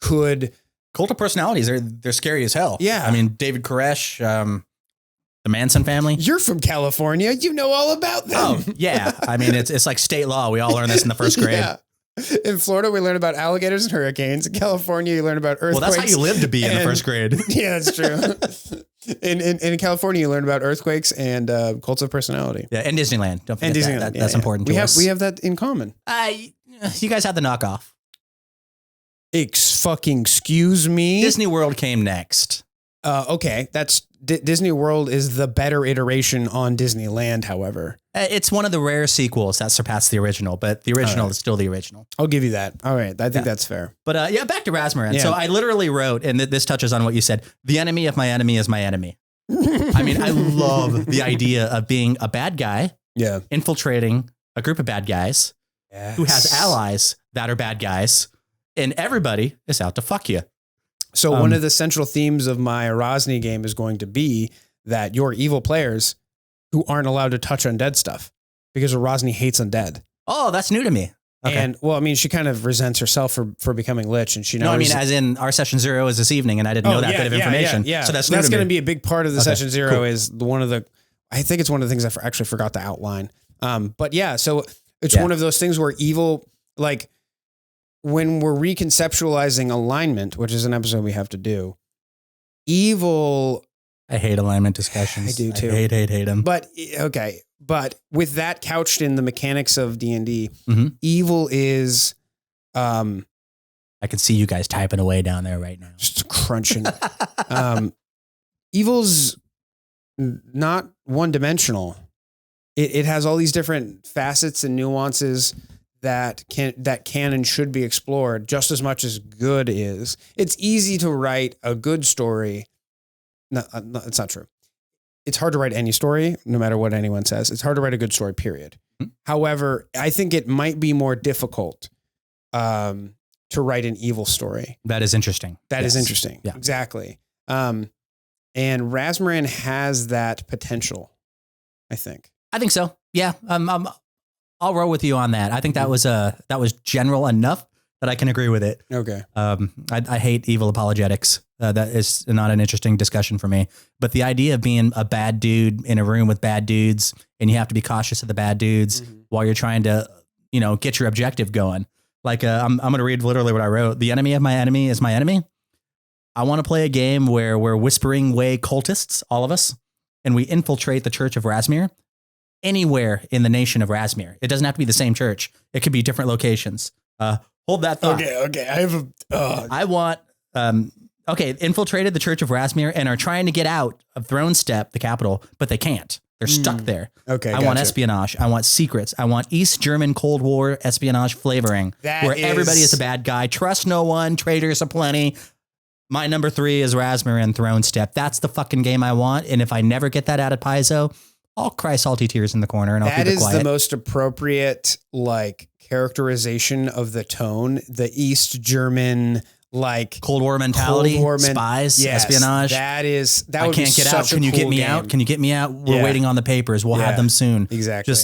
could. Cult of personalities, they're scary as hell. Yeah. I mean, David Koresh, the Manson family. You're from California. You know all about them. Oh, yeah. I mean, it's like state law. We all learned this in the first grade. Yeah. In Florida, we learn about alligators and hurricanes. In California, you learn about earthquakes. Well, that's how you live to be in the first grade. Yeah, that's true. In California, you learn about earthquakes and cults of personality. Yeah, and Disneyland. Don't forget that. That's important to us. We have that in common. You guys had the knockoff. Excuse me? Disney World came next. Okay, that's Disney World is the better iteration on Disneyland, however. It's one of the rare sequels that surpassed the original, but the original is still the original. I'll give you that. All right. I think that's fair. But back to Rasmussen. Yeah. So I literally wrote, and this touches on what you said, the enemy of my enemy is my enemy. I mean, I love the idea of being a bad guy, infiltrating a group of bad guys who has allies that are bad guys, and everybody is out to fuck you. So one of the central themes of my Rosny game is going to be that you're evil players who aren't allowed to touch undead stuff because Rosny hates undead. Oh, that's new to me. Okay. And well, I mean, she kind of resents herself for becoming Lich, and she knows. No, I mean, as in our session 0 is this evening, and I didn't know that bit of information. Yeah. So that's going to be a big part of the session 0. Cool. Is I think it's one of the things I actually forgot to outline. But yeah, so it's one of those things where evil, like when we're reconceptualizing alignment, which is an episode we have to do, evil. I hate alignment discussions. I do too. I hate them. But okay. But with that couched in the mechanics of D&D, evil is, I can see you guys typing away down there right now. Just crunching. Evil's not one dimensional. It has all these different facets and nuances that can and should be explored just as much as good is. It's easy to write a good story. No, it's not true. It's hard to write any story, no matter what anyone says. It's hard to write a good story, period. Mm-hmm. However, I think it might be more difficult to write an evil story. That is interesting. That is interesting. Yeah. Exactly. And Razmarin has that potential, I think. I think so. Yeah. I'll roll with you on that. I think that was general enough that I can agree with it. Okay. I hate evil apologetics. That is not an interesting discussion for me. But the idea of being a bad dude in a room with bad dudes, and you have to be cautious of the bad dudes while you're trying to, get your objective going. Like, I'm going to read literally what I wrote. The enemy of my enemy is my enemy. I want to play a game where we're Whispering Way cultists, all of us, and we infiltrate the Church of Razmir anywhere in the nation of Razmir. It doesn't have to be the same church. It could be different locations. Hold that thought. Okay. I have I want, infiltrated the Church of Razmir and are trying to get out of Throne Step, the capital, but they can't. They're stuck there. Okay. I want espionage. I want secrets. I want East German Cold War espionage flavoring where everybody is a bad guy. Trust no one. Traitors aplenty. My number 3 is Razmir and Throne Step. That's the fucking game I want. And if I never get that out of Paizo, I'll cry salty tears in the corner and I'll keep it quiet. That is the most appropriate, characterization of the tone. The East German, Cold War mentality, spies, espionage. That I would can't be get out. such a Can you cool get me game. out? Can you get me out? We're waiting on the papers. We'll have them soon. Exactly.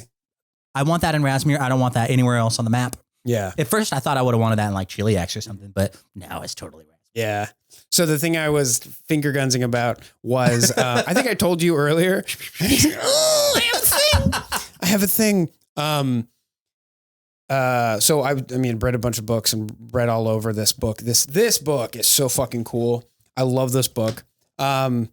I want that in Razmir. I don't want that anywhere else on the map. Yeah. At first, I thought I would have wanted that in Chiliax or something, but now it's totally Razmir. Yeah. So the thing I was finger gunsing about was, I think I told you earlier. I have a thing. So I read a bunch of books and read all over this book. This book is so fucking cool. I love this book. A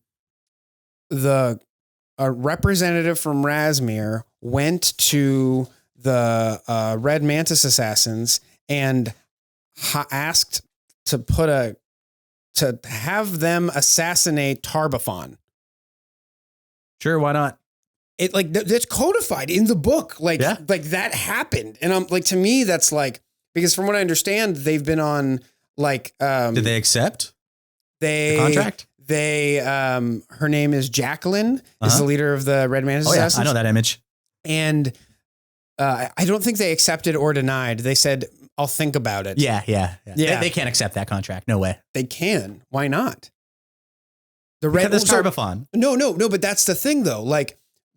representative from Razmir went to the Red Mantis assassins and asked to have them assassinate Tar-Baphon. Sure, why not? It that's codified in the book. That happened. And I'm to me, that's because from what I understand, they've been on did they accept the contract? Her name is Jacqueline, is the leader of the Red Mantis assassins. I know that image. And I don't think they accepted or denied. They said, I'll think about it. Yeah. They can't accept that contract. No way. They can. Why not? Because Tar-Baphon. No, but that's the thing though.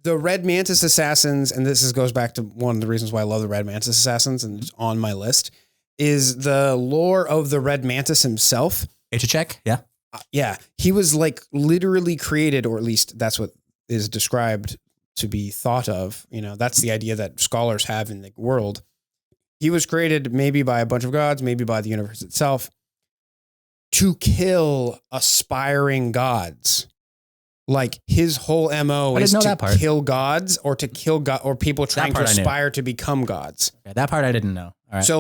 The Red Mantis assassins, and goes back to one of the reasons why I love the Red Mantis assassins, and it's on my list, is the lore of the Red Mantis himself. H-check, yeah. Yeah. He was literally created, or at least that's what is described to be thought of. That's the idea that scholars have in the world. He was created maybe by a bunch of gods, maybe by the universe itself, to kill aspiring gods. His whole MO is to kill gods or to kill or people trying to aspire to become gods. Yeah, that part I didn't know. All right. So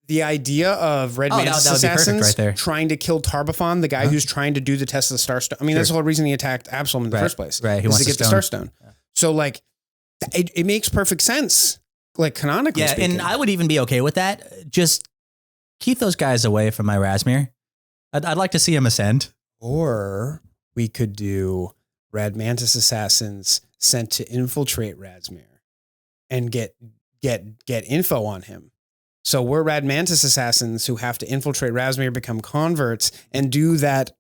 the idea of Red Mantis assassins right trying to kill Tar-Baphon, the guy who's trying to do the test of the Starstone. That's the whole reason he attacked Absalom in the first place. Right. He wants to get the Starstone. Yeah. So it makes perfect sense. Canonically speaking. And I would even be okay with that. Just keep those guys away from my Razmir. I'd like to see him ascend. Or we could do Red Mantis assassins sent to infiltrate Razmir and get info on him. So we're Red Mantis assassins who have to infiltrate Razmir, become converts, and do that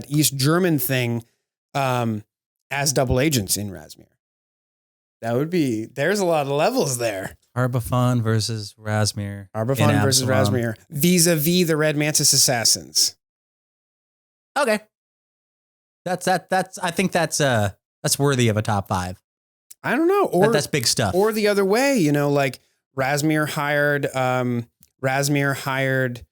East German thing as double agents in Razmir. There's a lot of levels there. Tar-Baphon versus Razmir. Tar-Baphon versus Razmir vis-a-vis the Red Mantis assassins. Okay. I think that's worthy of a top 5. I don't know. Or that's big stuff. Or the other way, Razmir Razmir hired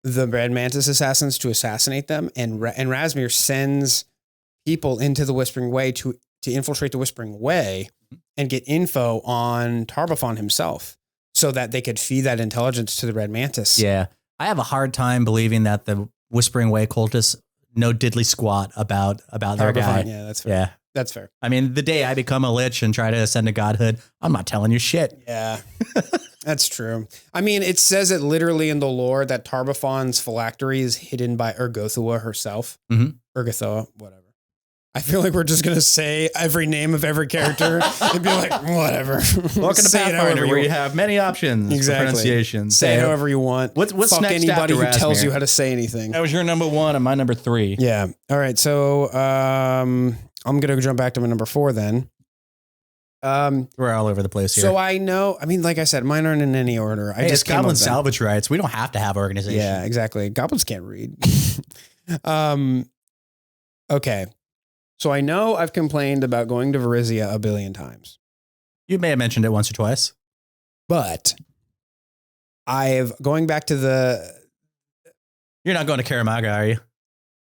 the Red Mantis assassins to assassinate them, and Razmir sends people into the Whispering Way to infiltrate the Whispering Way and get info on Tar-Baphon himself, so that they could feed that intelligence to the Red Mantis. Yeah, I have a hard time believing that the Whispering Way cultists know diddly squat about their guy. Yeah, that's fair. Yeah. That's fair. I mean, the day I become a lich and try to ascend to godhood, I'm not telling you shit. Yeah, that's true. I mean, it says it literally in the lore that Tar-Baphon's phylactery is hidden by Urgothua herself. Urgothoa, whatever. I feel like we're just going to say every name of every character and be like, whatever. Welcome to Pathfinder, where you have many options for pronunciation. Say it however you want. What's Fuck next anybody after who tells Razmir? you how to say anything. That was your number 1 and my number 3. Yeah. All right. So I'm going to jump back to my number 4 then. We're all over the place here. So I know, I mean, like I said, mine aren't in any order. Hey, I just it's Goblin Salvage Rites. We don't have to have organization. Yeah, exactly. Goblins can't read. Okay. So I know I've complained about going to Varizia a billion times, You may have mentioned it once or twice. but going back to You're not going to Karamaga, are you?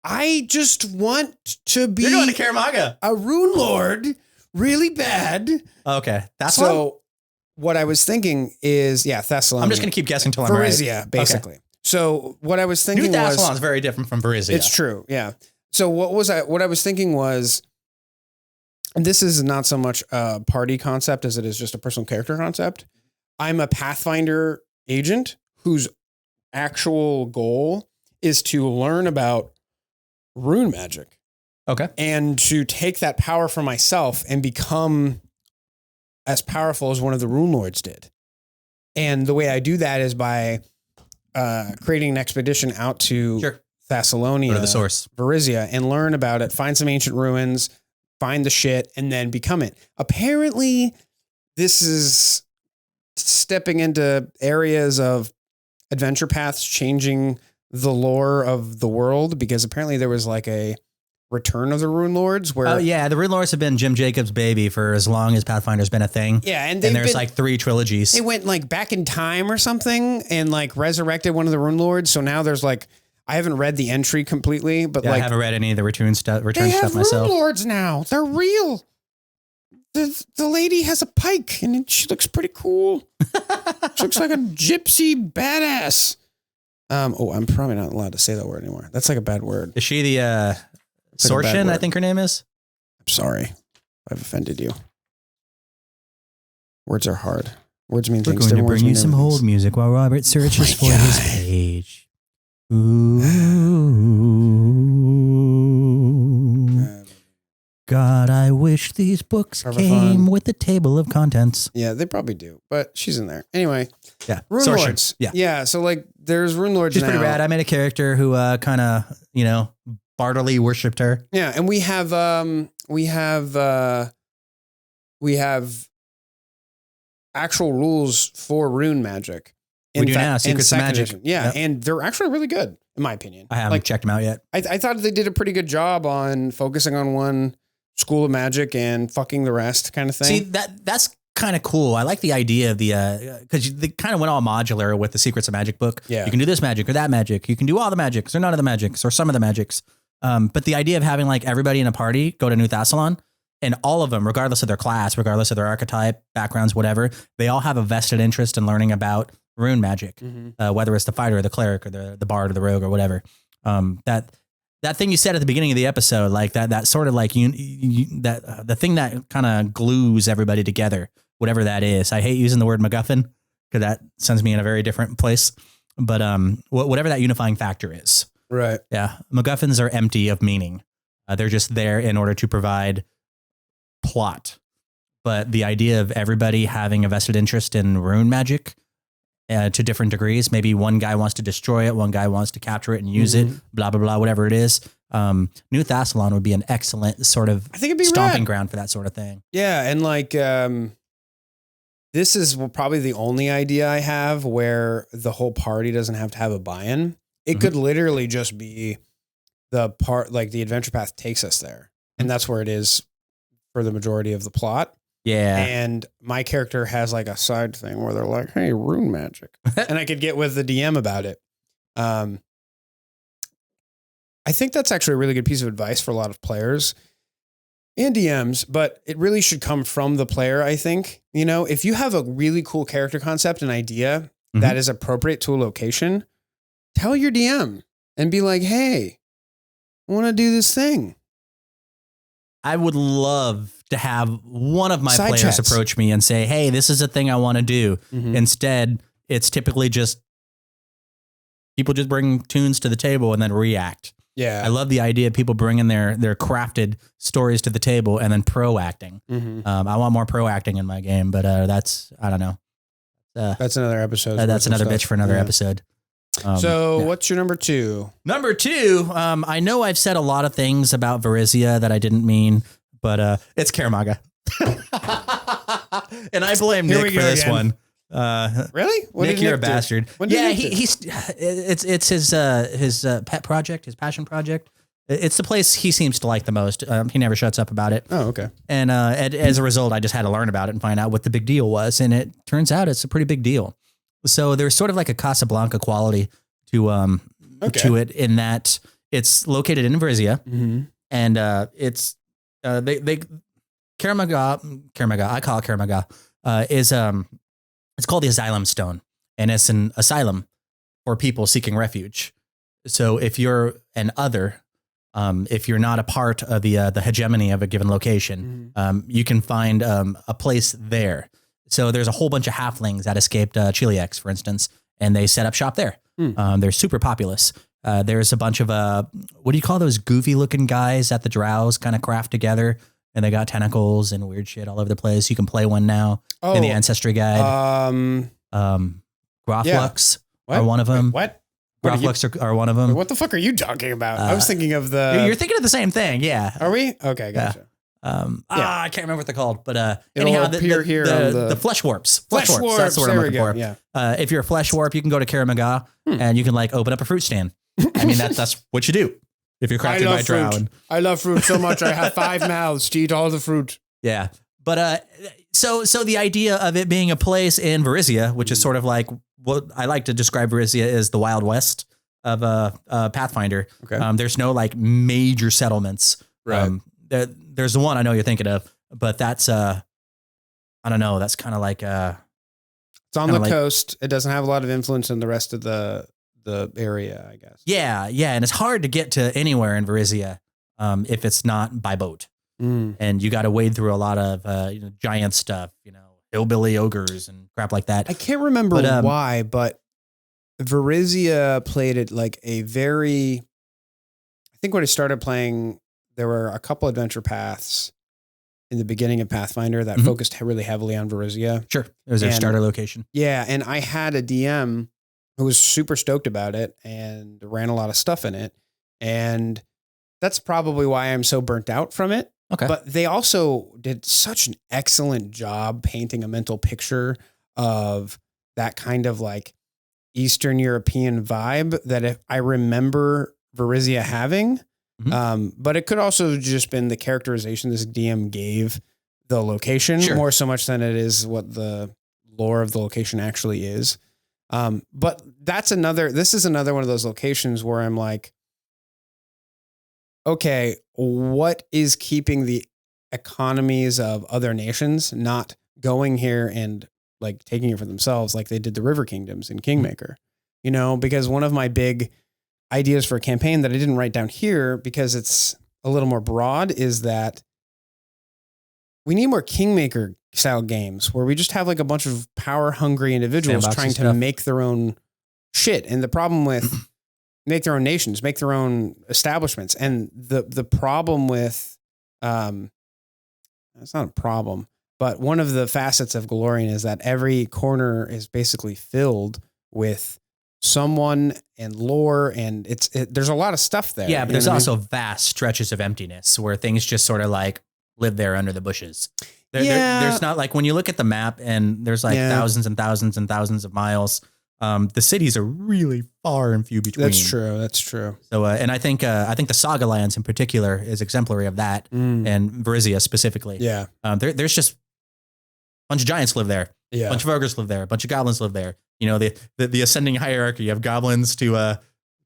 I just want to be You're going to Karamaga. a rune lord really bad. Okay. That's one? So what I was thinking is, Thessalonia. I'm just going to keep guessing till I'm right. Varizia, basically. Okay. So what I was thinking New was... Thassalon is very different from Varizia. It's true, yeah. So what I was thinking was, and this is not so much a party concept as it is just a personal character concept. I'm a Pathfinder agent whose actual goal is to learn about rune magic. Okay. And to take that power for myself and become as powerful as one of the rune lords did. And the way I do that is by creating an expedition out to Thessalonia, go to the source, Varizia, and learn about it, find some ancient ruins, find the shit, and then become it. Apparently, this is stepping into areas of adventure paths, changing the lore of the world, because apparently there was like a Return of the Rune Lords where... Oh, yeah. The Rune Lords have been Jim Jacobs' baby for as long as Pathfinder's been a thing. Yeah, and there's like 3 trilogies. They went like back in time or something and like resurrected one of the Rune Lords. So now there's like... I haven't read the entry completely, but I haven't read any of the return stuff they have myself. Rune Lords now. They're real. The lady has a pike and she looks pretty cool. She looks like a gypsy badass. I'm probably not allowed to say that word anymore. That's like a bad word. Is she the Sorshin, I think her name is? I'm sorry. I've offended you. Words are hard. Words mean things. We're going to bring you some hold music while Robert searches for his page. Ooh. God, I wish these books came with the table of contents. Yeah, they probably do, but she's in there. Anyway. Yeah. Rune Lords. Yeah. So like there's Rune Lords. She's now. Pretty rad. I made a character who kind of, Bartley worshipped her. Yeah. And we have actual rules for rune magic. We do now, Secrets of Magic. Edition. Yeah, yep. And they're actually really good, in my opinion. I haven't checked them out yet. I thought they did a pretty good job on focusing on one school of magic and fucking the rest kind of thing. See, that's kind of cool. I like the idea of the, because they kind of went all modular with the Secrets of Magic book. Yeah. You can do this magic or that magic. You can do all the magics or none of the magics or some of the magics. But the idea of having like everybody in a party go to New Thassalon, and all of them, regardless of their class, regardless of their archetype, backgrounds, whatever, they all have a vested interest in learning about rune magic, whether it's the fighter or the cleric or the bard or the rogue or whatever. That thing you said at the beginning of the episode, like that sort of like the thing that kind of glues everybody together, whatever that is. I hate using the word MacGuffin because that sends me in a very different place. But whatever that unifying factor is, right? Yeah, MacGuffins are empty of meaning. They're just there in order to provide plot. But the idea of everybody having a vested interest in rune magic to different degrees, maybe one guy wants to destroy it, one guy wants to capture it and use it, blah, blah, blah, whatever it is. New Thassalon would be an excellent sort of stomping ground for that sort of thing. Yeah. And like, this is probably the only idea I have where the whole party doesn't have to have a buy-in. It could literally just be the part, like the adventure path takes us there. And that's where it is for the majority of the plot. Yeah. And my character has like a side thing where they're like, hey, rune magic. And I could get with the DM about it. I think that's actually a really good piece of advice for a lot of players and DMs, but it really should come from the player, I think. You know, if you have a really cool character concept and idea that is appropriate to a location, tell your DM and be like, hey, I want to do this thing. I would love to have one of my Side players chats. approach me and say, hey, this is a thing I want to do. Instead, it's typically just people just bring tunes to the table and then react. Yeah. I love the idea of people bringing their crafted stories to the table and then pro-acting. I want more pro-acting in my game, but that's, I don't know. That's another episode. That's another bitch for another episode. So what's your number 2? Number 2, I know I've said a lot of things about Varizia that I didn't mean, but it's Karamaga. And I blame Here Nick we for go this again. one. Really? What Nick, did you're a do? bastard. What did Yeah, Nick do? it's his pet project, his passion project. It's the place he seems to like the most. He never shuts up about it. Oh, okay. And as a result, I just had to learn about it and find out what the big deal was. And it turns out it's a pretty big deal. So there's sort of like a Casablanca quality to it in that it's located in Varizia, and it's Karamaga. I call it Karamaga. It's called the Asylum Stone, and it's an asylum for people seeking refuge. So if you're an other, if you're not a part of the hegemony of a given location, you can find a place there. So there's a whole bunch of halflings that escaped Chiliax, for instance, and they set up shop there. They're super populous. There's a bunch of what do you call those goofy looking guys that the drows kind of craft together, and they got tentacles and weird shit all over the place. You can play one now in the Ancestry Guide. Groflux are one of them. Wait, what? Groflux are one of them. What the fuck are you talking about? I was thinking of the... You're thinking of the same thing, yeah. Are we? Okay, gotcha. I can't remember what they're called, but It'll anyhow, appear here on the flesh warps. Flesh warps. That's what I'm There we looking go, for. If you're a flesh warp, you can go to Karamaga and you can like open up a fruit stand. I mean, that's what you do if you're crafted by drow. I love fruit so much. I have 5 mouths to eat all the fruit. Yeah, but so the idea of it being a place in Varizia, which is sort of like what I like to describe Varizia as the Wild West of Pathfinder. Okay. There's no like major settlements. Right. There's the one I know you're thinking of, but that's I don't know. That's kind of like it's on the coast. It doesn't have a lot of influence in the rest of the area, I guess. Yeah, and it's hard to get to anywhere in Varizia if it's not by boat, and you got to wade through a lot of giant stuff, hillbilly ogres and crap like that. I can't remember why, but Varizia played it like a very. I think when I started playing, there were a couple adventure paths in the beginning of Pathfinder that focused really heavily on Varizia. Sure. It was their starter location. Yeah. And I had a DM who was super stoked about it and ran a lot of stuff in it. And that's probably why I'm so burnt out from it. Okay. But they also did such an excellent job painting a mental picture of that kind of like Eastern European vibe that if I remember Varizia having. But it could also just been the characterization this DM gave the location more so much than it is what the lore of the location actually is. But this is another one of those locations where I'm like, okay, what is keeping the economies of other nations not going here and like taking it for themselves like they did the River Kingdoms in Kingmaker? Because one of my big ideas for a campaign that I didn't write down here because it's a little more broad is that we need more Kingmaker style games where we just have like a bunch of power hungry individuals trying to make their own shit. And the problem with make their own nations, make their own establishments. And the problem with, it's not a problem, but one of the facets of Golarion is that every corner is basically filled with someone and lore, and there's a lot of stuff there. Yeah, but there's also vast stretches of emptiness where things just sort of like live there under the bushes. There's not like when you look at the map and there's like thousands and thousands and thousands of miles. The cities are really far and few between. That's true. So, and I think the Saga Lands in particular is exemplary of that, and Varizia specifically. Yeah. There's just bunch of giants live there. Yeah. A bunch of ogres live there. A bunch of goblins live there. You know, the ascending hierarchy of goblins to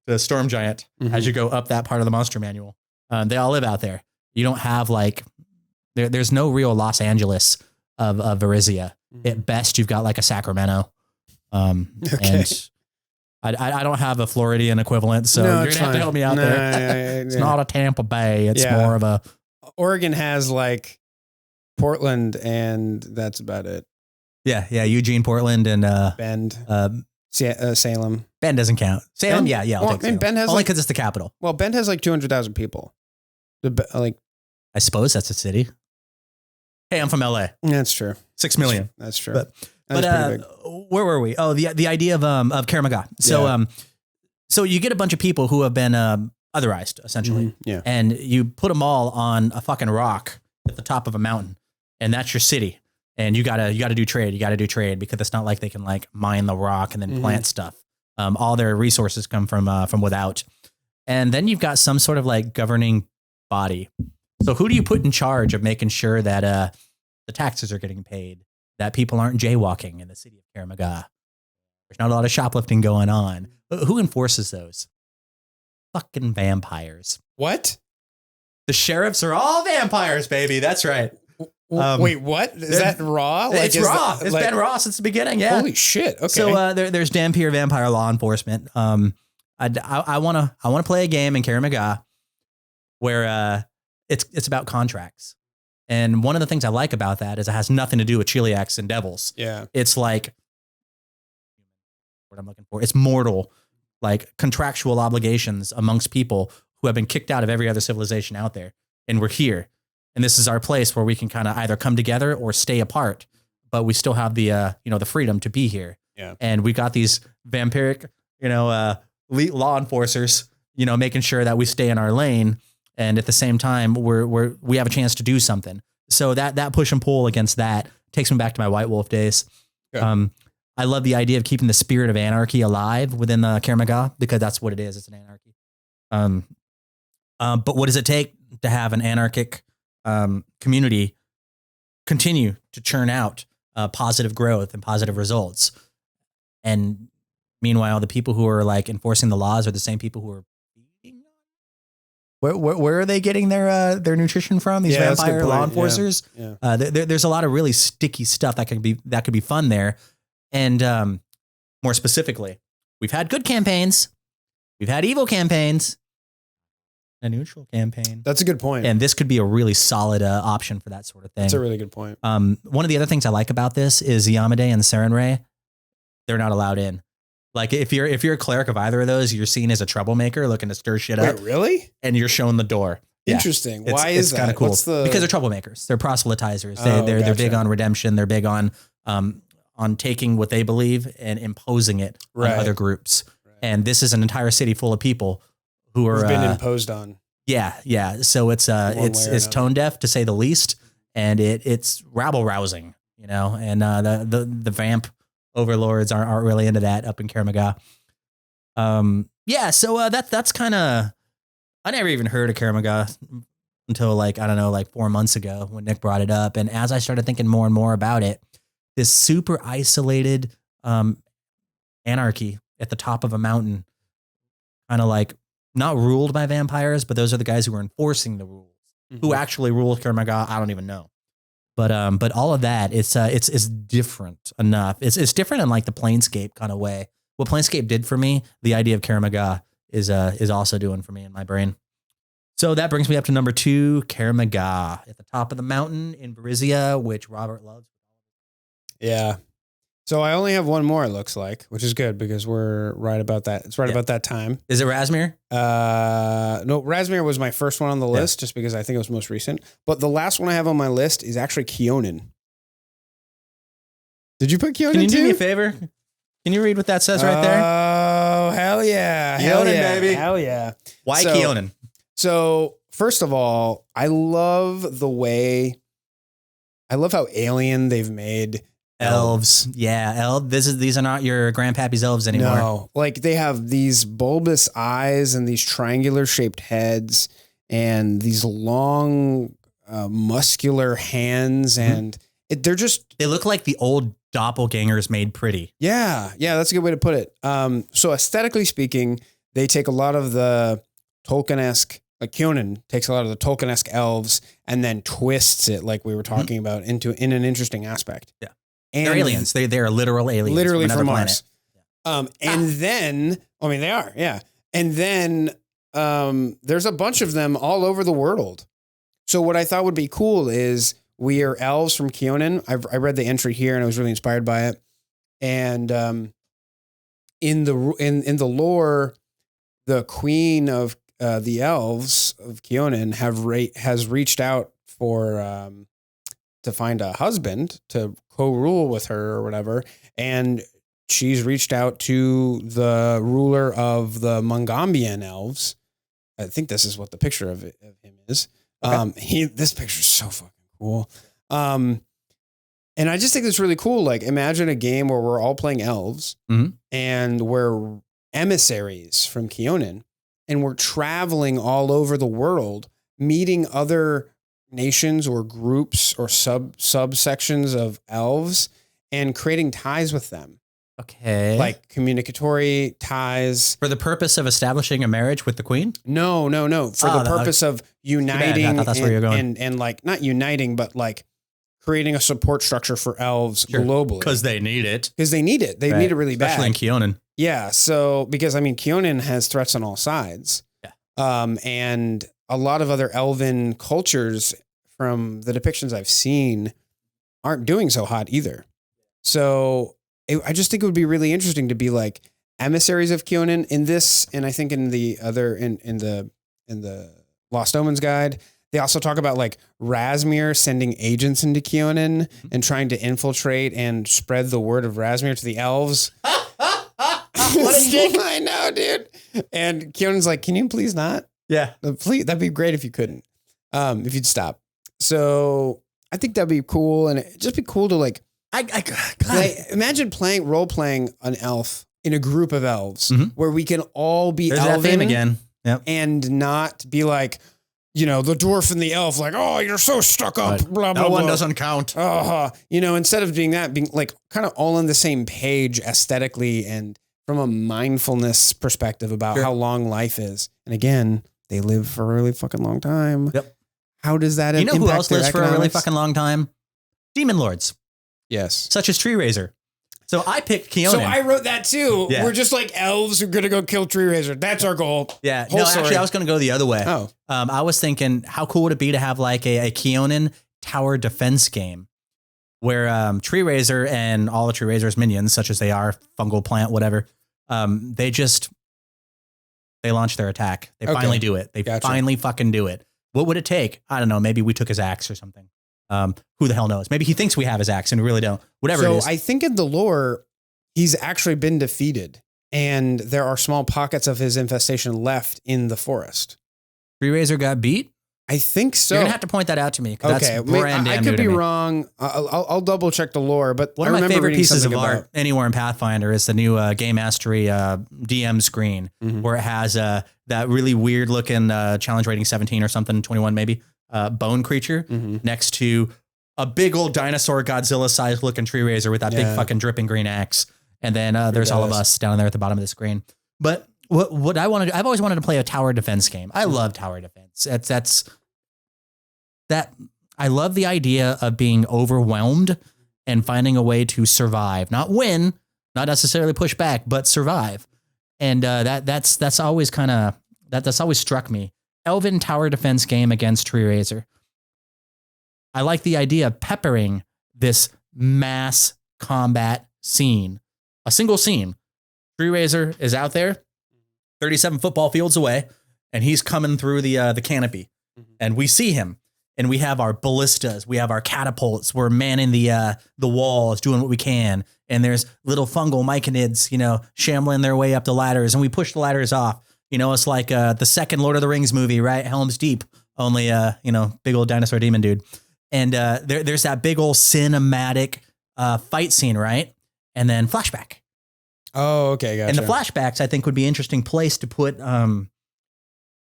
the storm giant as you go up that part of the monster manual. They all live out there. You don't have like, there's no real Los of Varizia. At best, you've got like a Sacramento. Okay. And I don't have a Floridian equivalent, so No, you're it's gonna have to fine. help me out No, there. It's yeah. not a Tampa Bay. It's Yeah. more of a Oregon has like Portland, and that's about it. yeah. Eugene, Portland, and Bend, Salem. Bend doesn't count. Salem, Bend? yeah. I'll Well, take Salem. Bend has only like- because it's the capital. Well, Bend has like 200,000 people. Like, I suppose that's a city. Hey, I'm from LA. that's true. 6 million. That's true. But That's pretty big. where were we? Oh, the idea of Karamaga. So Yeah. so you get a bunch of people who have been otherized essentially, Yeah. and you put them all on a fucking rock at the top of a mountain, and that's your city. And you gotta do trade. You gotta do trade because it's not like they can like mine the rock and then plant stuff. All their resources come from without. And then you've got some sort of like governing body. So who do you put in charge of making sure that the taxes are getting paid, that people aren't jaywalking in the city of Karamaga? There's not a lot of shoplifting going on. Who enforces those? Fucking vampires. What? The sheriffs are all vampires, baby. That's right. Wait, what? Is that raw? It's is raw. that- It's like- been raw since the beginning. Yeah. Holy shit. Okay. So there's Dampier vampire law enforcement. I want to play a game in Karamaga where it's about contracts. And one of the things I like about that is it has nothing to do with Chiliacs and devils. yeah. It's like what I'm looking for. It's mortal, like contractual obligations amongst people who have been kicked out of every other civilization out there. And we're here. And this is our place where we can kind of either come together or stay apart, but we still have the the freedom to be here. Yeah. And we got these vampiric, law enforcers, making sure that we stay in our lane. And at the same time, we have a chance to do something. So that push and pull against that takes me back to my White Wolf days. Yeah. I love the idea of keeping the spirit of anarchy alive within the Karamaga because that's what it is. It's an anarchy. But what does it take to have an anarchic community continue to churn out positive growth and positive results? And meanwhile, the people who are like enforcing the laws are the same people who are feeding on. Where are they getting their nutrition from? These Yeah, that's a good vampire law point. enforcers. Yeah. There's a lot of really sticky stuff that could be fun there. And more specifically, we've had good campaigns, we've had evil campaigns, a neutral campaign. That's a good point. And this could be a really solid option for that sort of thing. That's a really good point. One of the other things I like about this is Yamade and Serenray. They're not allowed in. Like if you're a cleric of either of those, you're seen as a troublemaker looking to stir shit up. Wait, really? And you're shown the door. Yeah. Interesting. It's- Why it's is that? kind of cool? What's the... Because they're troublemakers. They're proselytizers. Oh, They're big gotcha. on redemption. They're big on taking what they believe and imposing it Right. on other groups. Right. And this is an entire city full of people who are Who've been imposed on. yeah. So it's way or another. tone deaf to say the least, and it's rabble rousing, And the vamp overlords aren't really into that up in Karamaga. So that's kind of, I never even heard of Karamaga until like, I don't know, like 4 months ago when Nick brought it up. And as I started thinking more and more about it, this super isolated anarchy at the top of a mountain, kind of like not ruled by vampires, but those are the guys who are enforcing the rules. Who actually rule Karamaga, I don't even know. But all of that, it's different enough. It's different in like the Planescape kind of way. What Planescape did for me, the idea of Karamaga is also doing for me in my brain. So that brings me up to number 2, Karamaga at the top of the mountain in Varizia, which Robert loves. Yeah. So I only have one more, it looks like, which is good because we're right about that. It's right about that time. Is it Razmir? No, Razmir was my first one on the list just because I think it was most recent. But the last one I have on my list is actually Keonan. Did you put Keonan Can you too? do me a favor? Can you read what that says right there? Oh, hell yeah. Hell Keonan, yeah. baby. Hell yeah. Why so- Keonan? So, first of all, I love how alien they've made Elves. Yeah, these are not your grandpappy's elves anymore. No, like they have these bulbous eyes and these triangular shaped heads and these long, muscular hands and They look like the old doppelgangers made pretty. Yeah, that's a good way to put it. So aesthetically speaking, they take a lot of the Tolkien-esque, like Kionin takes a lot of the Tolkien-esque elves and then twists it, like we were talking about, in an interesting aspect. Yeah, and they're aliens. They're literal aliens, literally from Mars. And then, I mean, they are, yeah. And then there's a bunch of them all over the world. So what I thought would be cool is we are elves from Kionin. I read the entry here and I was really inspired by it. And in the lore, the queen of the elves of Kionin has reached out for to find a husband to co-rule with her or whatever, and she's reached out to the ruler of the Mungambian elves. I think this is what the picture of him is. Okay. This picture is so fucking cool. And I just think it's really cool. Like, imagine a game where we're all playing elves and we're emissaries from Kionin, and we're traveling all over the world, meeting other nations or groups or subsections of elves and creating ties with them. Okay. Like communicatory ties. For the purpose of establishing a marriage with the queen? No. For the purpose of uniting. I thought that's where you're going. And like, not uniting, but like creating a support structure for elves globally. Because they need it. They need it really bad. Especially in Kionin. Yeah. So, because I mean, Kionin has threats on all sides. Yeah. And a lot of other elven cultures from the depictions I've seen aren't doing so hot either. So I just think it would be really interesting to be like emissaries of Kionin in this. And I think in the other, in the Lost Omens guide, they also talk about like Razmir sending agents into Kionin and trying to infiltrate and spread the word of Razmir to the elves. What a dick. I know, dude. And Kionin's like, can you please not? Yeah. Please, that'd be great if you couldn't. If you'd stop. So I think that'd be cool. And it'd just be cool to like, imagine role playing an elf in a group of elves where we can all be There's elven that theme again. Yep. And not be like, you know, the dwarf and the elf, like, oh, you're so stuck up, blah, blah, blah. No one doesn't count. You know, instead of doing that, being like kind of all on the same page aesthetically and from a mindfulness perspective about how long life is. And again, they live for a really fucking long time. Yep. How does that impact who else lives economics? for a really fucking long time? Demon lords. Yes. Such as Tree Raiser. So I picked Kionin. So I wrote that too. Yeah. We're just like elves who are going to go kill Tree Raiser. That's our goal. Yeah. Actually, I was going to go the other way. Oh. I was thinking, how cool would it be to have like a Kionin tower defense game where Tree Raiser and all the Tree Raiser's minions, such as they are, fungal plant, whatever, they launch their attack. They finally do it. They finally fucking do it. What would it take? I don't know. Maybe we took his axe or something. Who the hell knows? Maybe he thinks we have his axe and we really don't. Whatever it is. So I think in the lore, he's actually been defeated and there are small pockets of his infestation left in the forest. Tree Raiser got beat? I think so. You're going to have to point that out to me. Okay. I could be wrong. I'll double check the lore, but one of my favorite pieces of art anywhere in Pathfinder is the new Game Mastery DM screen where it has that really weird looking challenge rating 17 or something, 21 maybe, bone creature next to a big old dinosaur Godzilla sized looking Tree Raiser with that big fucking dripping green axe. And then there's all of us down there at the bottom of the screen. But what I want to do, I've always wanted to play a tower defense game. I love tower defense. I love the idea of being overwhelmed and finding a way to survive, not win, not necessarily push back, but survive. And that's always that's always struck me. Elven tower defense game against Tree Raiser. I like the idea of peppering this mass combat scene, a single scene. Tree Raiser is out there, 37 football fields away, and he's coming through the canopy, and we see him. And we have our ballistas, we have our catapults, we're manning the walls, doing what we can. And there's little fungal myconids, shambling their way up the ladders, and we push the ladders off. It's like the second Lord of the Rings movie, right? Helm's Deep, only big old dinosaur demon dude. And there's that big old cinematic fight scene, right? And then flashback. Oh, okay, gotcha. And the flashbacks, I think, would be an interesting place to put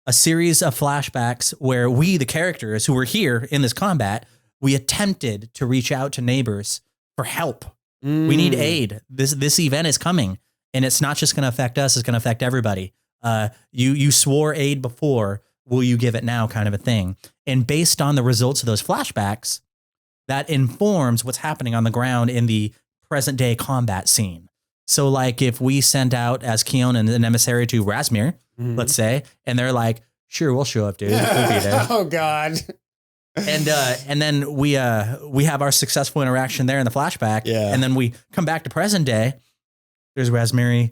a series of flashbacks where we, the characters who were here in this combat, we attempted to reach out to neighbors for help. We need aid. This event is coming, and it's not just going to affect us. It's going to affect everybody. You swore aid before. Will you give it now? Kind of a thing. And based on the results of those flashbacks, that informs what's happening on the ground in the present day combat scene. So like if we sent out as Keon and an emissary to Razmir, let's say, and they're like, sure, we'll show up, dude. We'll be there. Oh God. And then we have our successful interaction there in the flashback. Yeah. And then we come back to present day. There's Razmiri.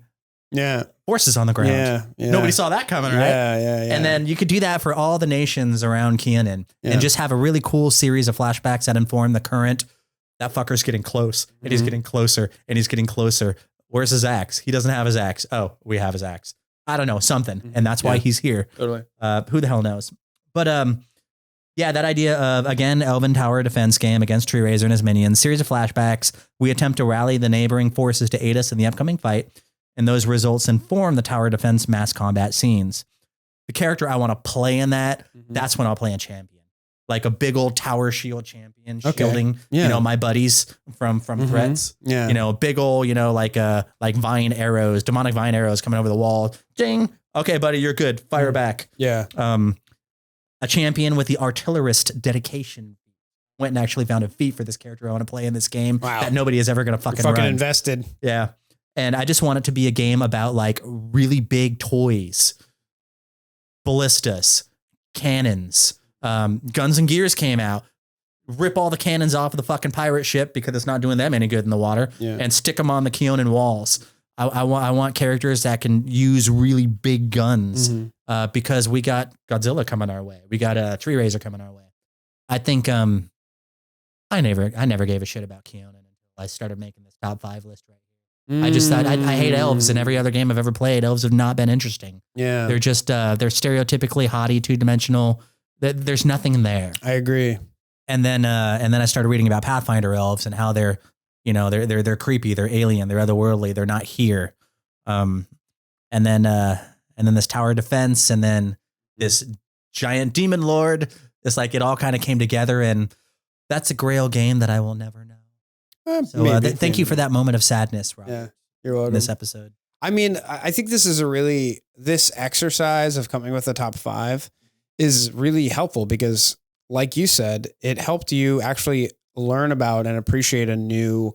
Yeah. Forces on the ground. Yeah. Nobody saw that coming, right? Yeah. And then you could do that for all the nations around Keanan and just have a really cool series of flashbacks that inform the current. That fucker's getting close and he's getting closer and he's getting closer. Where's his axe? He doesn't have his axe. Oh, we have his axe. I don't know, something. And that's why he's here. Totally. Who the hell knows? But yeah, that idea of, again, Elven Tower defense game against Tree Razor and his minions, series of flashbacks. We attempt to rally the neighboring forces to aid us in the upcoming fight. And those results inform the tower defense mass combat scenes. The character I want to play in that, that's when I'll play a champion. Like a big old tower shield champion, shielding, my buddies from threats. Yeah. Big old, like vine arrows, demonic vine arrows coming over the wall. Ding. Okay, buddy, you're good. Fire back. Yeah. A champion with the artillerist dedication. Went and actually found a feat for this character I want to play in this game that nobody is ever going to fucking run. Invested. Yeah. And I just want it to be a game about like really big toys, ballistas, cannons, Guns and Gears came out. Rip all the cannons off of the fucking pirate ship because it's not doing them any good in the water, and stick them on the Keonan walls. I want characters that can use really big guns because we got Godzilla coming our way. We got a Tree Razor coming our way. I think I never gave a shit about Keonan until I started making this top 5 list right here. I just thought I hate elves. In every other game I've ever played, elves have not been interesting. Yeah, they're just they're stereotypically haughty, 2-dimensional. There's nothing there. I agree. And then I started reading about Pathfinder elves and how they're creepy, they're alien, they're otherworldly, they're not here. And then this tower defense, and then this giant demon lord. It's like it all kind of came together, and that's a Grail game that I will never know. So thank you for that moment of sadness, Robert. Yeah, you're welcome. In this episode. I mean, I think this is this exercise of coming with the top 5 is really helpful because, like you said, it helped you actually learn about and appreciate a new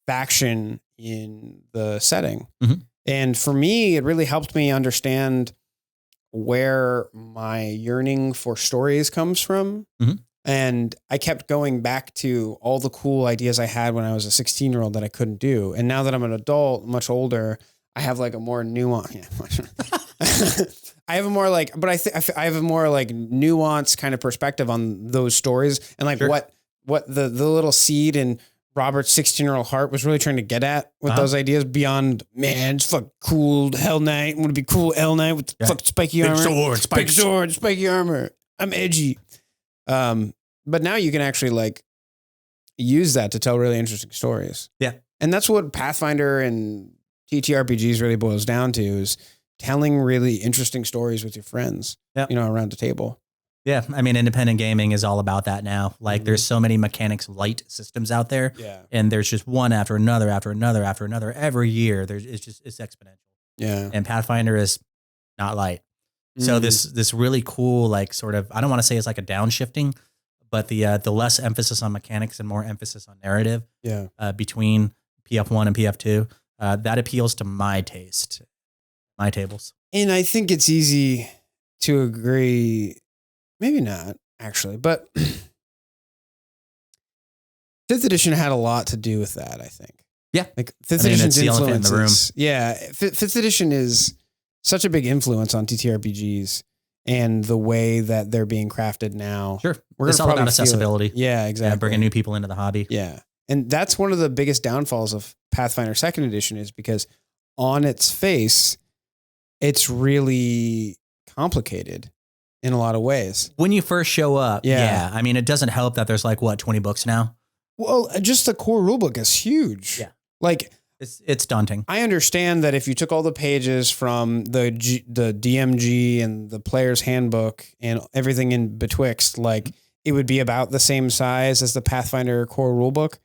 faction in the setting. And for me, it really helped me understand where my yearning for stories comes from. And I kept going back to all the cool ideas I had when I was a 16-year-old that I couldn't do. And now that I'm an adult, much older, I have like a more nuanced, I have a more like, but I have a more like nuanced kind of perspective on those stories and like what the little seed in Robert's 16-year-old heart was really trying to get at with those ideas beyond, man, it's fucking cool Hell Knight. I want to be cool Hell Knight with the fucking spiky armor. Big sword, spiky armor. I'm edgy. But now you can actually like use that to tell really interesting stories. Yeah. And that's what Pathfinder and TTRPGs really boils down to, is telling really interesting stories with your friends, around the table. Yeah. I mean, independent gaming is all about that now. Like there's so many mechanics light systems out there, and there's just one after another, after another, after another. Every year it's exponential. Yeah. And Pathfinder is not light. So this really cool, like sort of, I don't want to say it's like a downshifting, but the less emphasis on mechanics and more emphasis on narrative between PF1 and PF2, that appeals to my taste, my tables. And I think it's easy to agree, maybe not actually, but 5th edition had a lot to do with that, I think. Yeah. Like 5th edition's influence in the room. Yeah. 5th edition is such a big influence on TTRPGs and the way that they're being crafted now. Sure. It's all about accessibility. Yeah, exactly. Bringing new people into the hobby. Yeah. And that's one of the biggest downfalls of Pathfinder 2nd edition, is because on its face, it's really complicated in a lot of ways. When you first show up. Yeah. I mean, it doesn't help that there's like, 20 books now? Well, just the core rulebook is huge. Yeah. Like, it's daunting. I understand that if you took all the pages from the DMG and the player's handbook and everything in betwixt, like it would be about the same size as the Pathfinder core rulebook.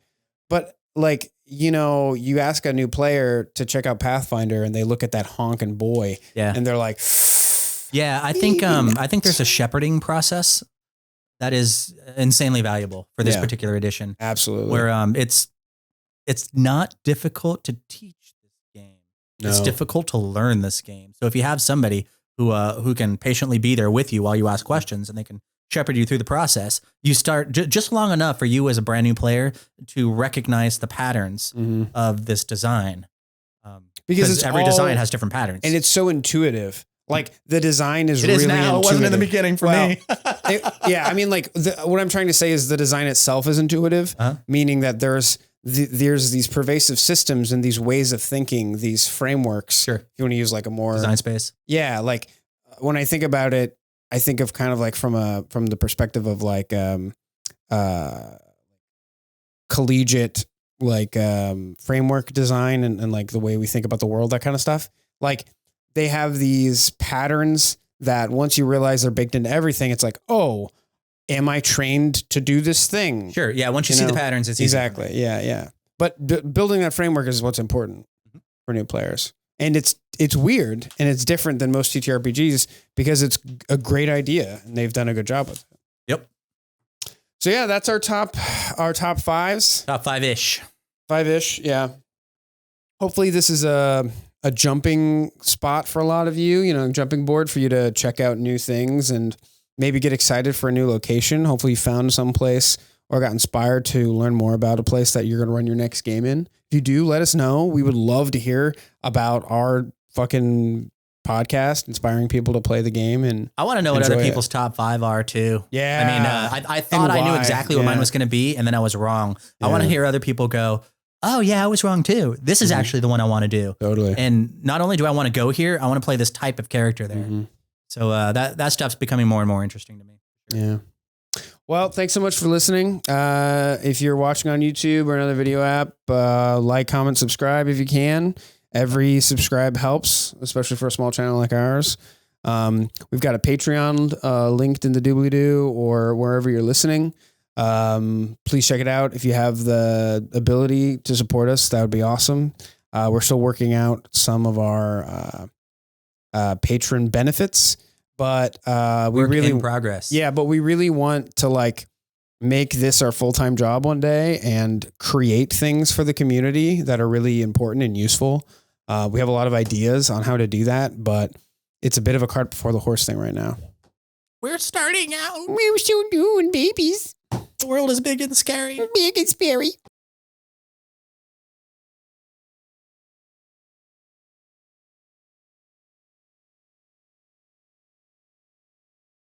But like, you know, you ask a new player to check out Pathfinder and they look at that honking boy and they're like, yeah, I think there's a shepherding process that is insanely valuable for this particular edition. Absolutely. Where it's not difficult to teach this game. No. It's difficult to learn this game. So if you have somebody who can patiently be there with you while you ask questions and they can shepherd you through the process, you start just long enough for you as a brand new player to recognize the patterns of this design. Because every design has different patterns. And it's so intuitive. Like the design is really now. Intuitive. It wasn't in the beginning for me. I mean, like what I'm trying to say is the design itself is intuitive, meaning that there's these pervasive systems and these ways of thinking, these frameworks. Sure. If you want to use like a more design space. Yeah. Like when I think about it, I think of kind of like from the perspective of like, collegiate, like, framework design and like the way we think about the world, that kind of stuff. Like they have these patterns that once you realize they're baked into everything, it's like, oh, am I trained to do this thing? Sure. Yeah. Once you see the patterns, it's exactly. easy. Yeah. But building that framework is what's important for new players. And it's weird and it's different than most TTRPGs because it's a great idea and they've done a good job with it. Yep. So yeah, that's our top fives. Top five-ish. Yeah. Hopefully this is a jumping spot for a lot of you, jumping board for you to check out new things and maybe get excited for a new location. Hopefully you found some place or got inspired to learn more about a place that you're going to run your next game in. If you do, let us know. We would love to hear about our fucking podcast, inspiring people to play the game. And I want to know what other people's top five are too. Yeah. I mean, I thought I knew exactly what mine was going to be, and then I was wrong. I want to hear other people go, oh yeah, I was wrong too. This is actually the one I want to do. Totally. And not only do I want to go here, I want to play this type of character there. So that stuff's becoming more and more interesting to me. Yeah. Well, thanks so much for listening. If you're watching on YouTube or another video app, like, comment, subscribe if you can. Every subscribe helps, especially for a small channel like ours. We've got a Patreon linked in the doobly-doo or wherever you're listening. Please check it out. If you have the ability to support us, that would be awesome. We're still working out some of our patron benefits. But we really in progress. Yeah, but we really want to like make this our full-time job one day and create things for the community that are really important and useful. We have a lot of ideas on how to do that, but it's a bit of a cart before the horse thing right now. We're starting out. We're still doing babies. The world is big and scary. Big and scary.